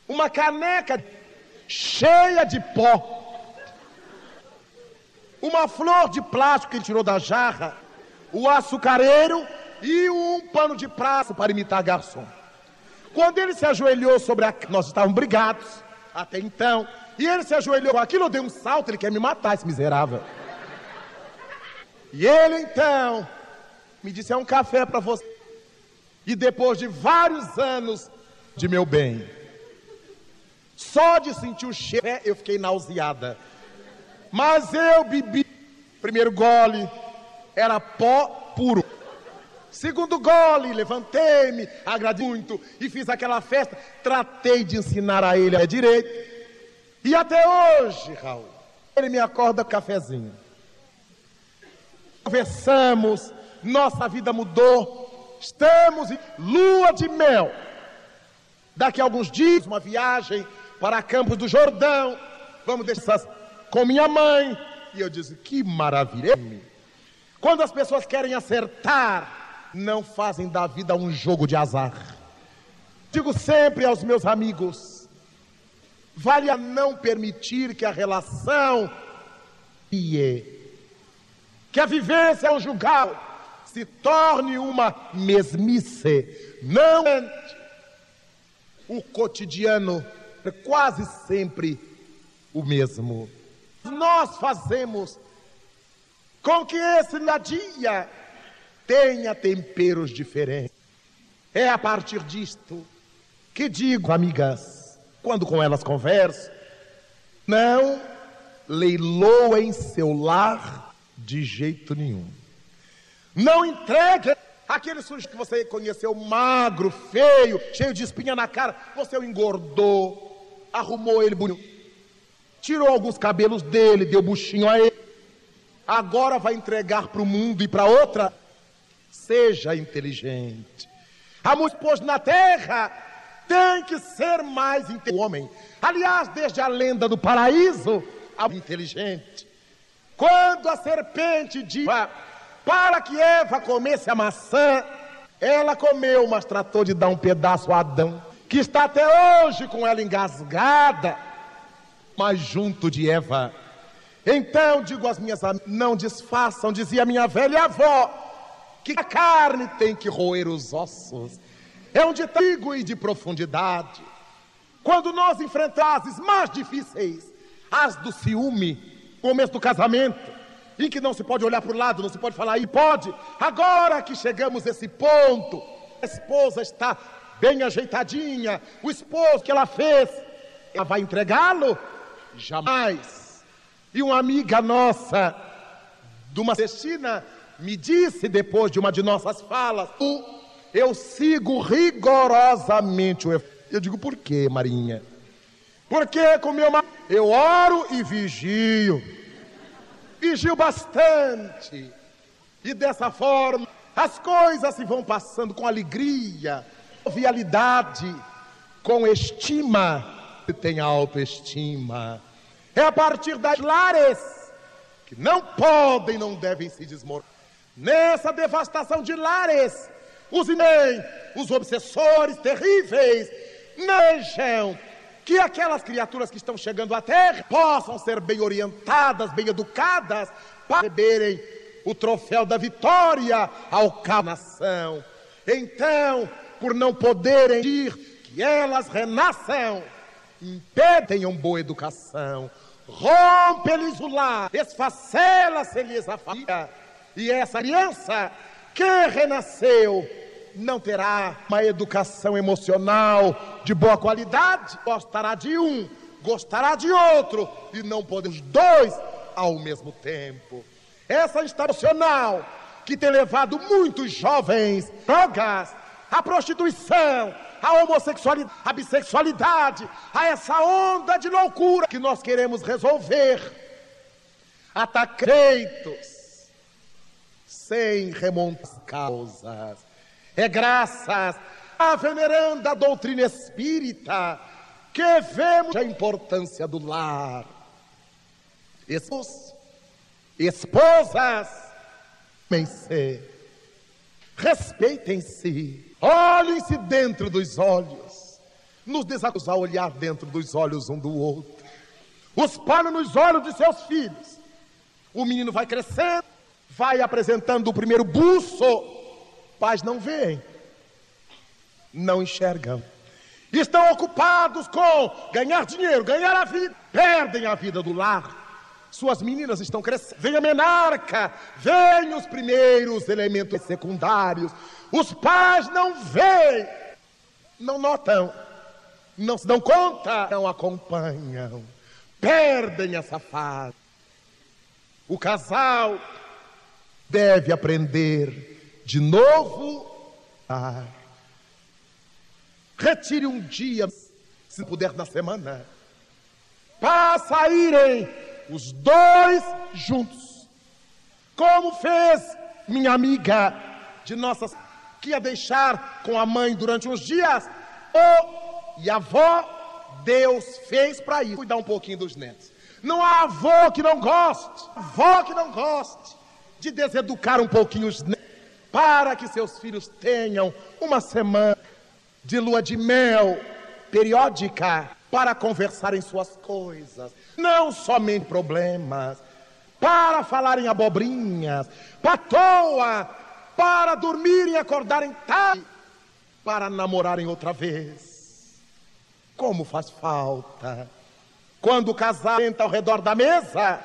[SPEAKER 1] uma caneca cheia de pó, uma flor de plástico que ele tirou da jarra, o açucareiro e um pano de prato para imitar garçom. Quando ele se ajoelhou sobre a... Nós estávamos brigados até então. E ele se ajoelhou com aquilo, eu dei um salto, ele quer me matar, esse miserável. E ele então me disse, é um café para você. E depois de vários anos de meu bem, só de sentir o cheiro, eu fiquei nauseada. Mas eu bebi, primeiro gole, era pó puro. Segundo gole, levantei-me, agradeci muito e fiz aquela festa. Tratei de ensinar a ele a direito. E até hoje, Raul, ele me acorda com cafezinho. Conversamos, nossa vida mudou, estamos em lua de mel. Daqui a alguns dias, uma viagem para Campos do Jordão. Vamos deixar essas com minha mãe. E eu disse, que maravilha. Quando as pessoas querem acertar, não fazem da vida um jogo de azar. Digo sempre aos meus amigos, vale a não permitir que a relação que a vivência conjugal se torne uma mesmice. Não, o cotidiano é quase sempre o mesmo. Nós fazemos com que esse dia tenha temperos diferentes. É a partir disto que digo, amigas, quando com elas converso, não leiloem seu lar de jeito nenhum. Não entregue aquele sujeito que você conheceu magro, feio, cheio de espinha na cara. Você o engordou, arrumou ele bonito, tirou alguns cabelos dele, deu buchinho a ele. Agora vai entregar para o mundo e para outra. Seja inteligente. A mulher pôs na terra tem que ser mais inteligente. O homem, aliás, desde a lenda do paraíso, a inteligente. Quando a serpente disse para que Eva comesse a maçã, ela comeu, mas tratou de dar um pedaço a Adão, que está até hoje com ela engasgada, mas junto de Eva. Então digo às minhas amigas, não desfaçam, dizia minha velha avó, que a carne tem que roer os ossos. É um ditado e de profundidade. Quando nós enfrentamos as mais difíceis, as do ciúme, começo do casamento, em que não se pode olhar para o lado, não se pode falar, e pode. Agora que chegamos a esse ponto, a esposa está bem ajeitadinha, o esposo que ela fez, ela vai entregá-lo? Jamais. E uma amiga nossa, de uma cestina, me disse depois de uma de nossas falas, eu sigo rigorosamente o efeito. Eu digo, por quê, Marinha? Porque com meu marido eu oro e vigio bastante, e dessa forma as coisas se vão passando com alegria, jovialidade, com estima, que tem autoestima. É a partir das lares que não podem, não devem se desmoronar. Nessa devastação de lares, os obsessores terríveis vejam que aquelas criaturas que estão chegando à terra possam ser bem orientadas, bem educadas, para receberem o troféu da vitória ao cabo da nação. Então, por não poderem ir, que elas renasçam, impedem uma boa educação, rompe-lhes o lar, esfacela-se-lhes a família, e essa criança que renasceu não terá uma educação emocional de boa qualidade, gostará de um, gostará de outro, e não podemos dois ao mesmo tempo. Essa emocional que tem levado muitos jovens drogas, à prostituição, à homossexualidade, à bissexualidade, a essa onda de loucura que nós queremos resolver, atacreitos, sem remontar as causas. É graças à veneranda doutrina espírita que vemos a importância do lar. Esposas, amem-se, respeitem-se, olhem-se dentro dos olhos, nos desafios a olhar dentro dos olhos um do outro. Os pais nos olhos de seus filhos. O menino vai crescendo, vai apresentando o primeiro buço. Pais não veem, não enxergam, estão ocupados com ganhar dinheiro, ganhar a vida, perdem a vida do lar. Suas meninas estão crescendo, vem a menarca, vem os primeiros elementos secundários. Os pais não veem, não notam, não se dão conta, não acompanham, perdem essa fase. O casal deve aprender de novo, retire um dia, se puder, na semana, para saírem os dois juntos, como fez minha amiga de nossas, que ia deixar com a mãe durante uns dias, e a avó, Deus fez para ir cuidar um pouquinho dos netos. Não há avô que não goste, avó que não goste de deseducar um pouquinho os netos, para que seus filhos tenham uma semana de lua de mel periódica para conversarem suas coisas, não somente problemas, para falarem abobrinhas, à toa, para dormirem e acordarem tarde, para namorarem outra vez. Como faz falta quando o casal senta ao redor da mesa,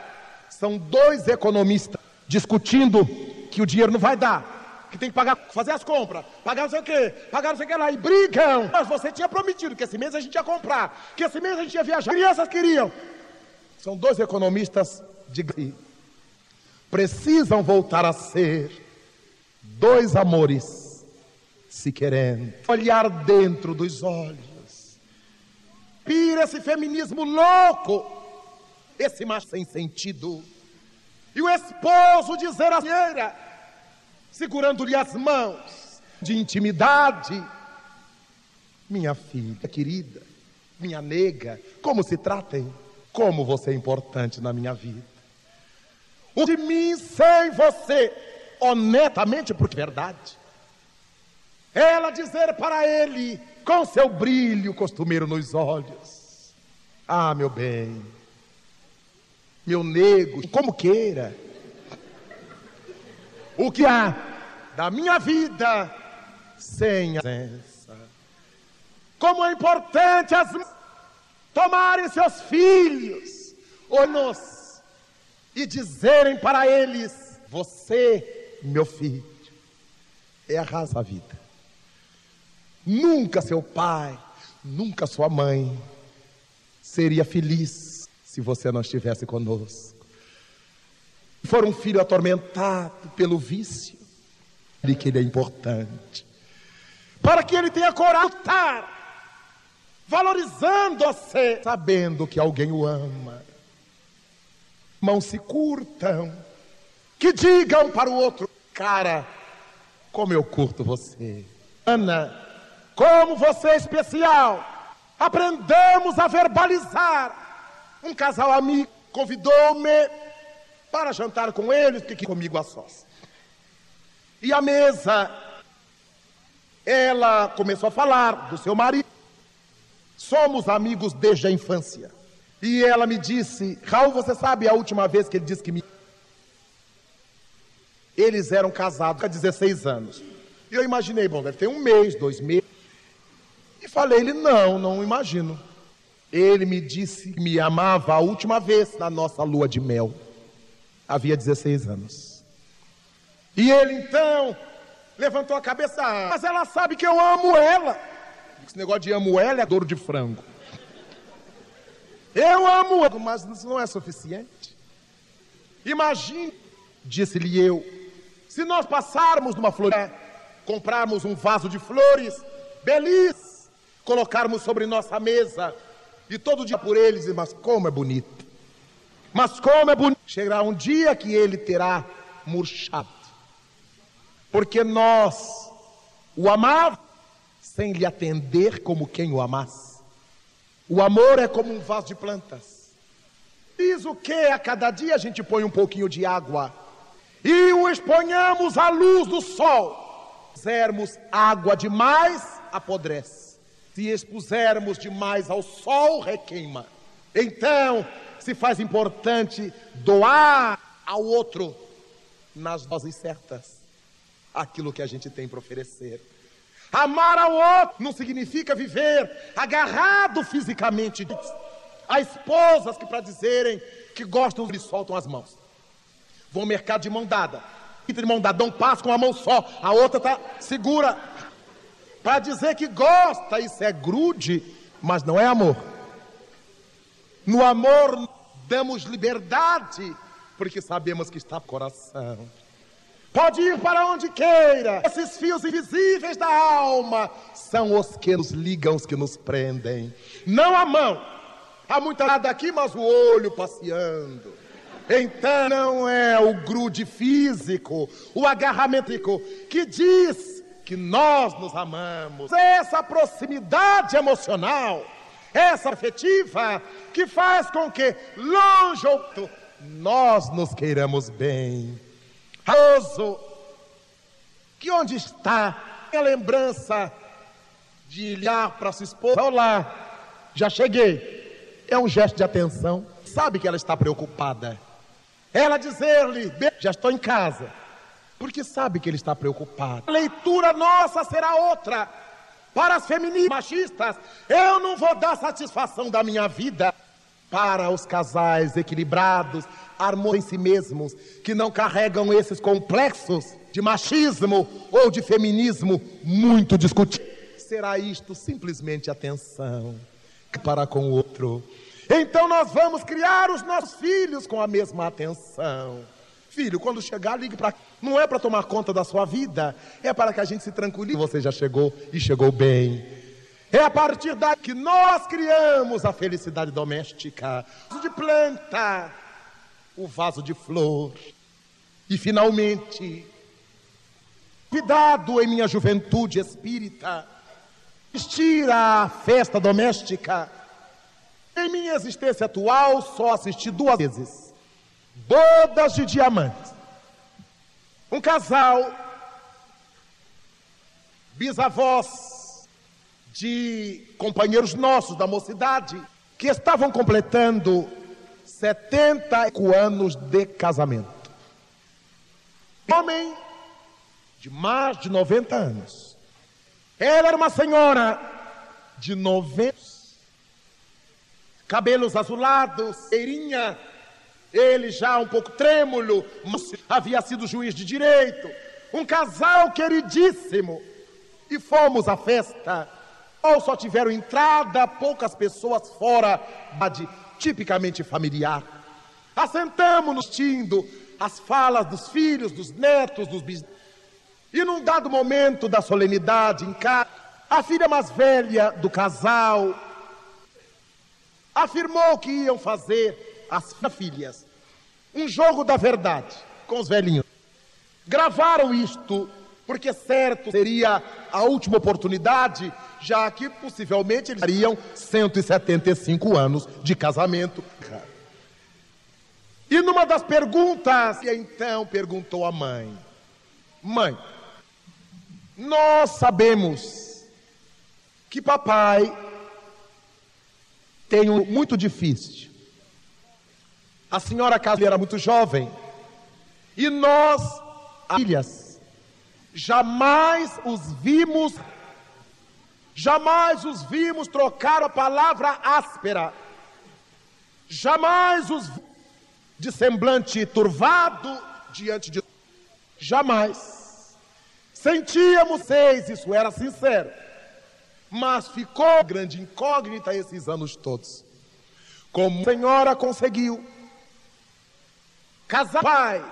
[SPEAKER 1] são dois economistas discutindo que o dinheiro não vai dar, que tem que pagar, fazer as compras, pagar não sei o que, pagar não sei o que lá, e brigam. Mas você tinha prometido que esse mês a gente ia comprar, que esse mês a gente ia viajar, crianças queriam. São dois economistas de precisam voltar a ser dois amores se querendo, olhar dentro dos olhos. Pira esse feminismo louco, esse macho sem sentido, e o esposo dizer a senhora, segurando-lhe as mãos de intimidade: minha filha querida, minha nega, como se tratem, como você é importante na minha vida. O de mim sem você, honestamente, porque é verdade. Ela dizer para ele, com seu brilho costumeiro nos olhos: ah, meu bem, meu nego, como queira, o que há da minha vida sem a presença. Como é importante as mães tomarem seus filhos olhos e dizerem para eles: você, meu filho, é a razão da vida. Nunca seu pai, nunca sua mãe seria feliz se você não estivesse conosco. For um filho atormentado pelo vício, de que ele é importante, para que ele tenha coragem de lutar, valorizando você, sabendo que alguém o ama. Mãos se curtam, que digam para o outro: cara, como eu curto você. Ana, como você é especial. Aprendemos a verbalizar. Um casal amigo convidou-me para jantar com eles, porque comigo a sós. E à mesa, ela começou a falar do seu marido. Somos amigos desde a infância. E ela me disse: Raul, você sabe a última vez que ele disse que me... Eles eram casados há 16 anos. E eu imaginei, bom, deve ter um mês, 2 meses. E falei, ele, não imagino. Ele me disse que me amava a última vez na nossa lua de mel. Havia 16 anos. E ele então levantou a cabeça: mas ela sabe que eu amo ela. Esse negócio de amo ela é dor de frango. Eu amo ela, mas isso não é suficiente. Imagine, disse-lhe eu, se nós passarmos numa floresta, comprarmos um vaso de flores belíssimo, colocarmos sobre nossa mesa e todo dia por eles, mas como é bonito. Mas como é bonito. Chegará um dia que ele terá murchado, porque nós o amávamos sem lhe atender como quem o amasse. O amor é como um vaso de plantas. Diz o que a cada dia a gente põe um pouquinho de água e o exponhamos à luz do sol. Se pusermos água demais, apodrece. Se expusermos demais ao sol, requeima. Então, se faz importante doar ao outro, nas doses certas, aquilo que a gente tem para oferecer. Amar ao outro não significa viver agarrado fisicamente. Há esposas que, para dizerem que gostam, lhe soltam as mãos. Vão ao mercado de mão dada, dão um passo com a mão só, a outra tá segura. Para dizer que gosta, isso é grude, mas não é amor. No amor damos liberdade, porque sabemos que está no coração. Pode ir para onde queira. Esses fios invisíveis da alma são os que nos ligam, os que nos prendem. Não a mão. Há muita nada aqui, mas o olho passeando. Então não é o grude físico, o agarramento que diz que nós nos amamos. Essa proximidade emocional essa afetiva que faz com que longe ou nós nos queiramos bem. Raposo, que onde está a lembrança de olhar para sua esposa? Olá, já cheguei. É um gesto de atenção. Sabe que ela está preocupada. Ela dizer-lhe, já estou em casa, porque sabe que ele está preocupado. A leitura nossa será outra. Para as feministas machistas, eu não vou dar satisfação da minha vida. Para os casais equilibrados, harmônicos em si mesmos, que não carregam esses complexos de machismo ou de feminismo muito discutidos, será isto simplesmente atenção para com o outro. Então nós vamos criar os nossos filhos com a mesma atenção. Filho, quando chegar, ligue para... Não é para tomar conta da sua vida, é para que a gente se tranquilize. Você já chegou e chegou bem. É a partir daí que nós criamos a felicidade doméstica. O vaso de planta, o vaso de flor. E finalmente, cuidado em minha juventude espírita, assistir à festa doméstica. Em minha existência atual, só assisti 2 vezes. Bodas de diamantes. Um casal, bisavós de companheiros nossos da mocidade, que estavam completando 75 anos de casamento. Homem de mais de 90 anos. Ela era uma senhora de 90 anos. Cabelos azulados, cheirinha. Ele já um pouco trêmulo, mas havia sido juiz de direito. Um casal queridíssimo. E fomos à festa. Ou só tiveram entrada, poucas pessoas fora, tipicamente familiar. Assentamos-nos assistindo as falas dos filhos, dos netos, dos bisnetos. E num dado momento da solenidade em casa, a filha mais velha do casal afirmou que iam fazer as filhas um jogo da verdade com os velhinhos. Gravaram isto porque certo seria a última oportunidade, já que possivelmente eles teriam 175 anos de casamento. E numa das perguntas, então perguntou a mãe: mãe, nós sabemos que papai tem um muito difícil. A senhora casou, era muito jovem. E nós, filhas, jamais os vimos trocar a palavra áspera. Jamais os vimos de semblante turvado diante de... Jamais. Sentíamos vocês, isso era sincero. Mas ficou grande incógnita esses anos todos. Como a senhora conseguiu casar pai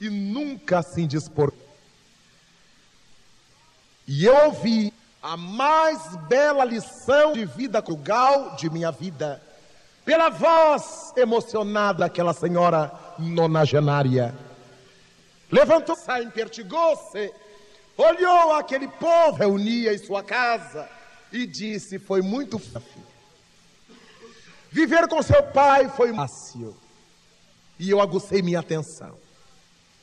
[SPEAKER 1] e nunca assim dispor. E eu ouvi a mais bela lição de vida conjugal de minha vida, pela voz emocionada daquela senhora nonagenária. Levantou-se, impertigou-se, olhou aquele povo reunia em sua casa e disse: foi muito fácil. Viver com seu pai foi fácil. E eu aguçei minha atenção.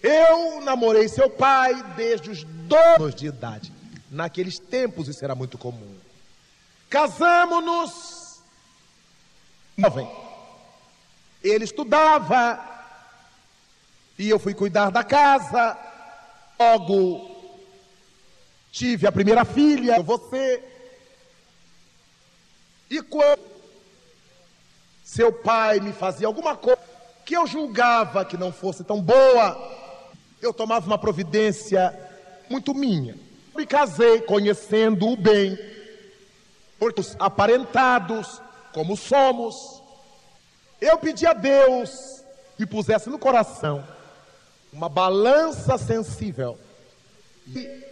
[SPEAKER 1] Eu namorei seu pai desde os 12 anos de idade. Naqueles tempos isso era muito comum. Casamos-nos jovem. Ele estudava e eu fui cuidar da casa. Logo tive a primeira filha, você. E quando seu pai me fazia alguma coisa que eu julgava que não fosse tão boa, eu tomava uma providência muito minha. Me casei conhecendo-o bem, porque os aparentados, como somos, eu pedi a Deus que pusesse no coração uma balança sensível e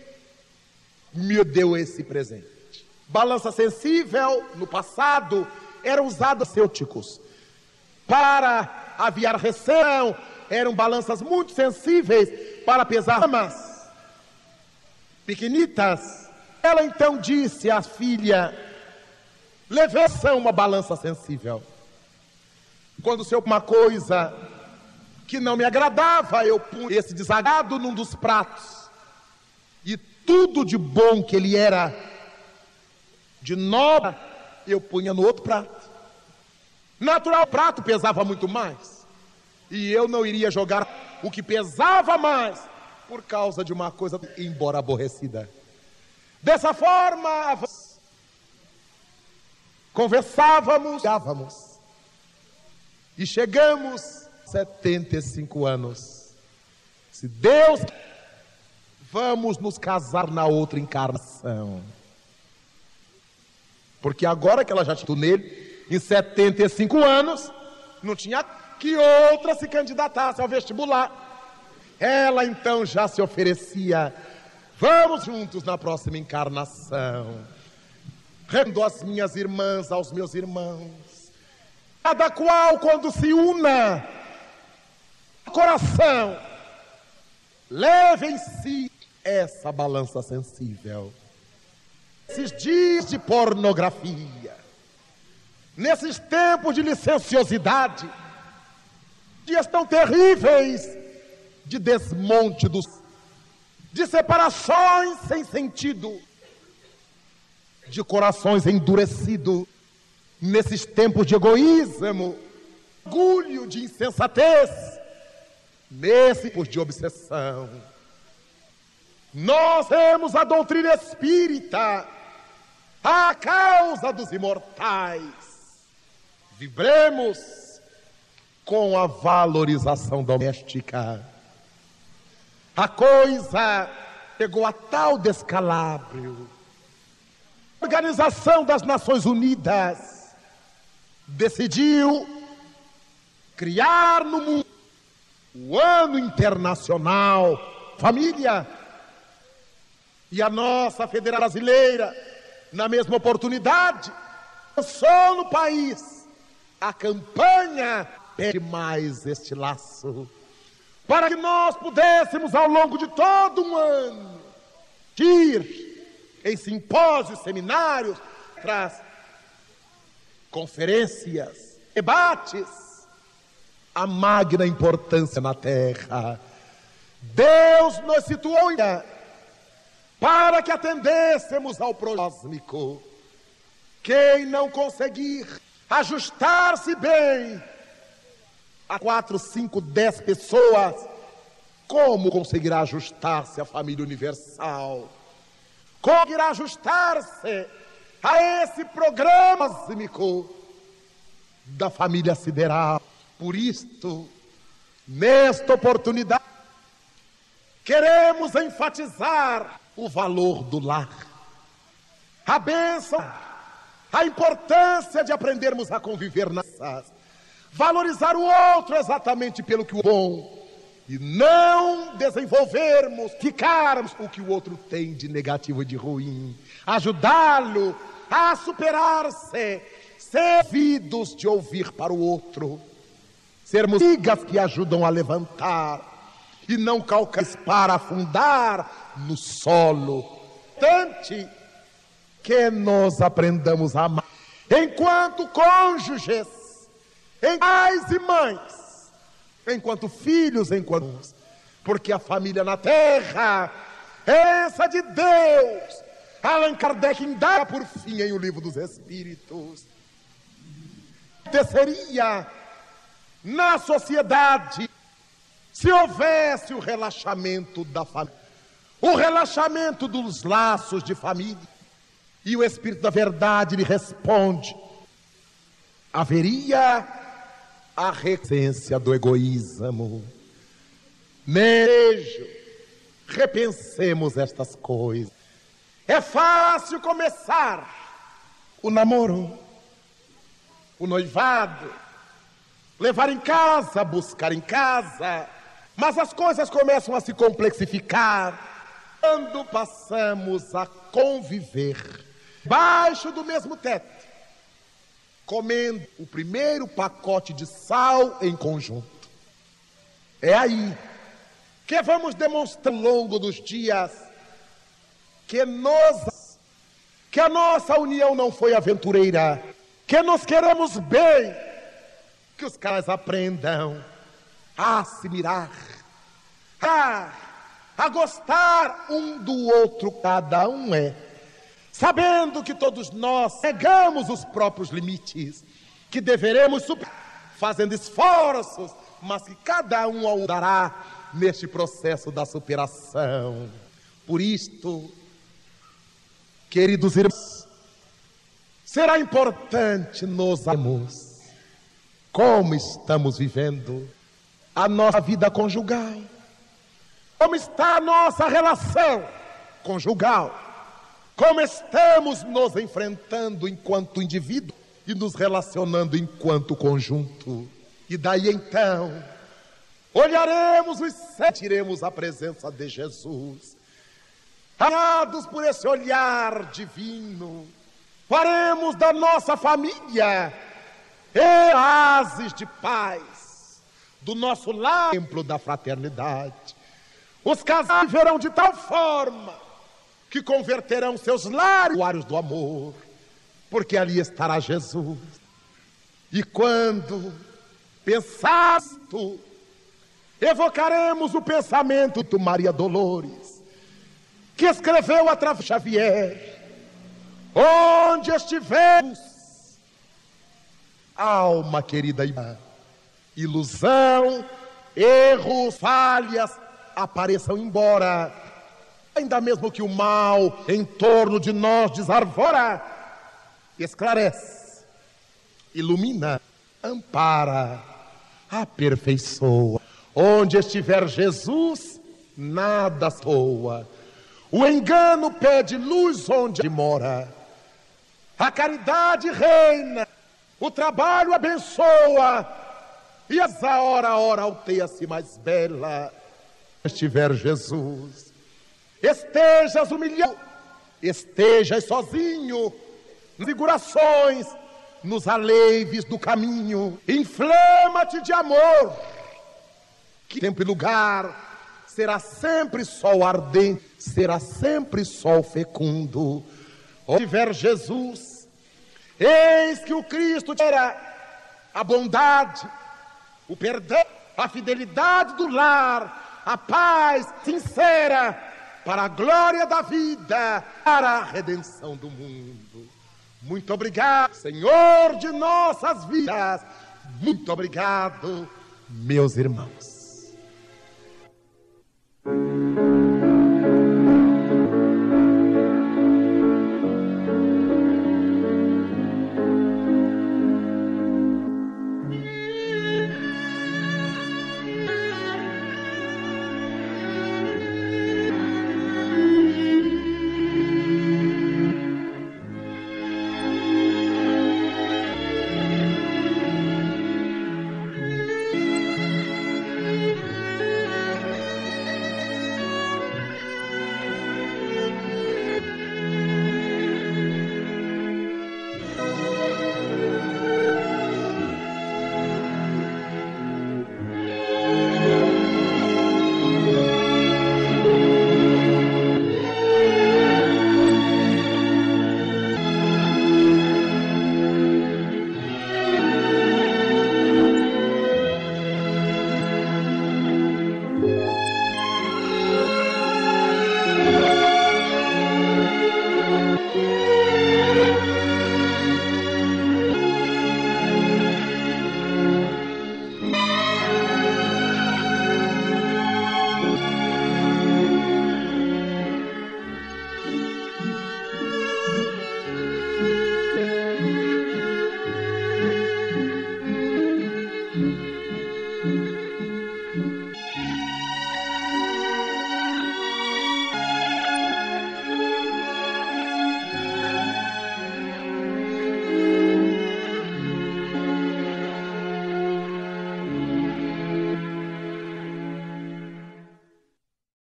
[SPEAKER 1] me deu esse presente. Balança sensível, no passado, era usada farmacêuticos para aviar reção, eram balanças muito sensíveis para pesar ramas pequenitas. Ela então disse à filha: Levei uma balança sensível. Quando se uma coisa que não me agradava, eu punha esse desagrado num dos pratos. E tudo de bom que ele era, de nobre, eu punha no outro prato. Natural, o prato pesava muito mais. E eu não iria jogar o que pesava mais por causa de uma coisa, embora aborrecida. Dessa forma, conversávamos, e chegamos a 75 anos. Se Deus, vamos nos casar na outra encarnação. Porque agora que ela já tinha nele, em 75 anos, não tinha que outra se candidatasse ao vestibular. Ela então já se oferecia, vamos juntos na próxima encarnação. Rendo as minhas irmãs aos meus irmãos. Cada qual, quando se una, coração, leve em si essa balança sensível. Esses dias de pornografia, nesses tempos de licenciosidade, dias tão terríveis de desmonte de separações sem sentido, de corações endurecidos, nesses tempos de egoísmo, orgulho, de insensatez, nesses tempos de obsessão. Nós temos a doutrina espírita, a causa dos imortais. Vibremos com a valorização doméstica. A coisa chegou a tal descalabro. A Organização das Nações Unidas decidiu criar no mundo o Ano Internacional Família. E a nossa Federação Brasileira, na mesma oportunidade, lançou no país a campanha Pede Mais Este Laço, para que nós pudéssemos, ao longo de todo um ano, ir em simpósios, seminários, conferências, debates, a magna importância na Terra. Deus nos situou para que atendêssemos ao prosmico. Quem não conseguir ajustar-se bem a 4, 5, 10 pessoas, como conseguirá ajustar-se à família universal? Como conseguirá ajustar-se a esse programa cósmico da família sideral? Por isto, nesta oportunidade, queremos enfatizar o valor do lar, a bênção, a importância de aprendermos a conviver valorizar o outro exatamente pelo que o bom, e não desenvolvermos, ficarmos o que o outro tem de negativo e de ruim, ajudá-lo a superar-se, servidos de ouvir para o outro, sermos amigas que ajudam a levantar e não calcáveis para afundar no solo. Importante que nós aprendamos a amar enquanto cônjuges, em pais e mães, enquanto filhos, enquanto, porque a família na terra é essa de Deus. Allan Kardec indaga por fim em O Livro dos Espíritos. Seria na sociedade se houvesse o relaxamento da família, o relaxamento dos laços de família, e o Espírito da Verdade lhe responde: haveria a recência do egoísmo. Nejo, repensemos estas coisas. É fácil começar o namoro, o noivado, levar em casa, buscar em casa, mas as coisas começam a se complexificar quando passamos a conviver baixo do mesmo teto, comendo o primeiro pacote de sal em conjunto. É aí que vamos demonstrar ao longo dos dias que nós que a nossa união não foi aventureira, que nos queremos bem, que os caras aprendam a se mirar, a gostar um do outro, cada um sabendo que todos nós negamos os próprios limites, que deveremos superar, fazendo esforços, mas que cada um ajudará neste processo da superação. Por isto, queridos irmãos, será importante nos amarmos como estamos vivendo a nossa vida conjugal, como está a nossa relação conjugal, como estamos nos enfrentando enquanto indivíduo e nos relacionando enquanto conjunto. E daí então, olharemos e sentiremos a presença de Jesus, guiados por esse olhar divino, faremos da nossa família oásis de paz, do nosso lar, templo da fraternidade. Os casais viverão de tal forma que converterão seus lares do amor, porque ali estará Jesus. E quando pensarmos, evocaremos o pensamento de Maria Dolores, que escreveu através de Xavier: onde estivermos, alma querida, ilusão, erros, falhas apareçam embora, ainda mesmo que o mal em torno de nós desarvora, esclarece, ilumina, ampara, aperfeiçoa. Onde estiver Jesus, nada soa. O engano pede luz onde mora. A caridade reina, o trabalho abençoa, e a hora alteia-se mais bela. Estiver Jesus, estejas humilhado, estejas sozinho, nas figurações, nos aleives do caminho, inflama-te de amor, que tempo e lugar será sempre sol ardente, será sempre sol fecundo. Onde estiver Jesus, eis que o Cristo terá a bondade, o perdão, a fidelidade do lar, a paz sincera, para a glória da vida, para a redenção do mundo. Muito obrigado, Senhor de nossas vidas. Muito obrigado, meus irmãos.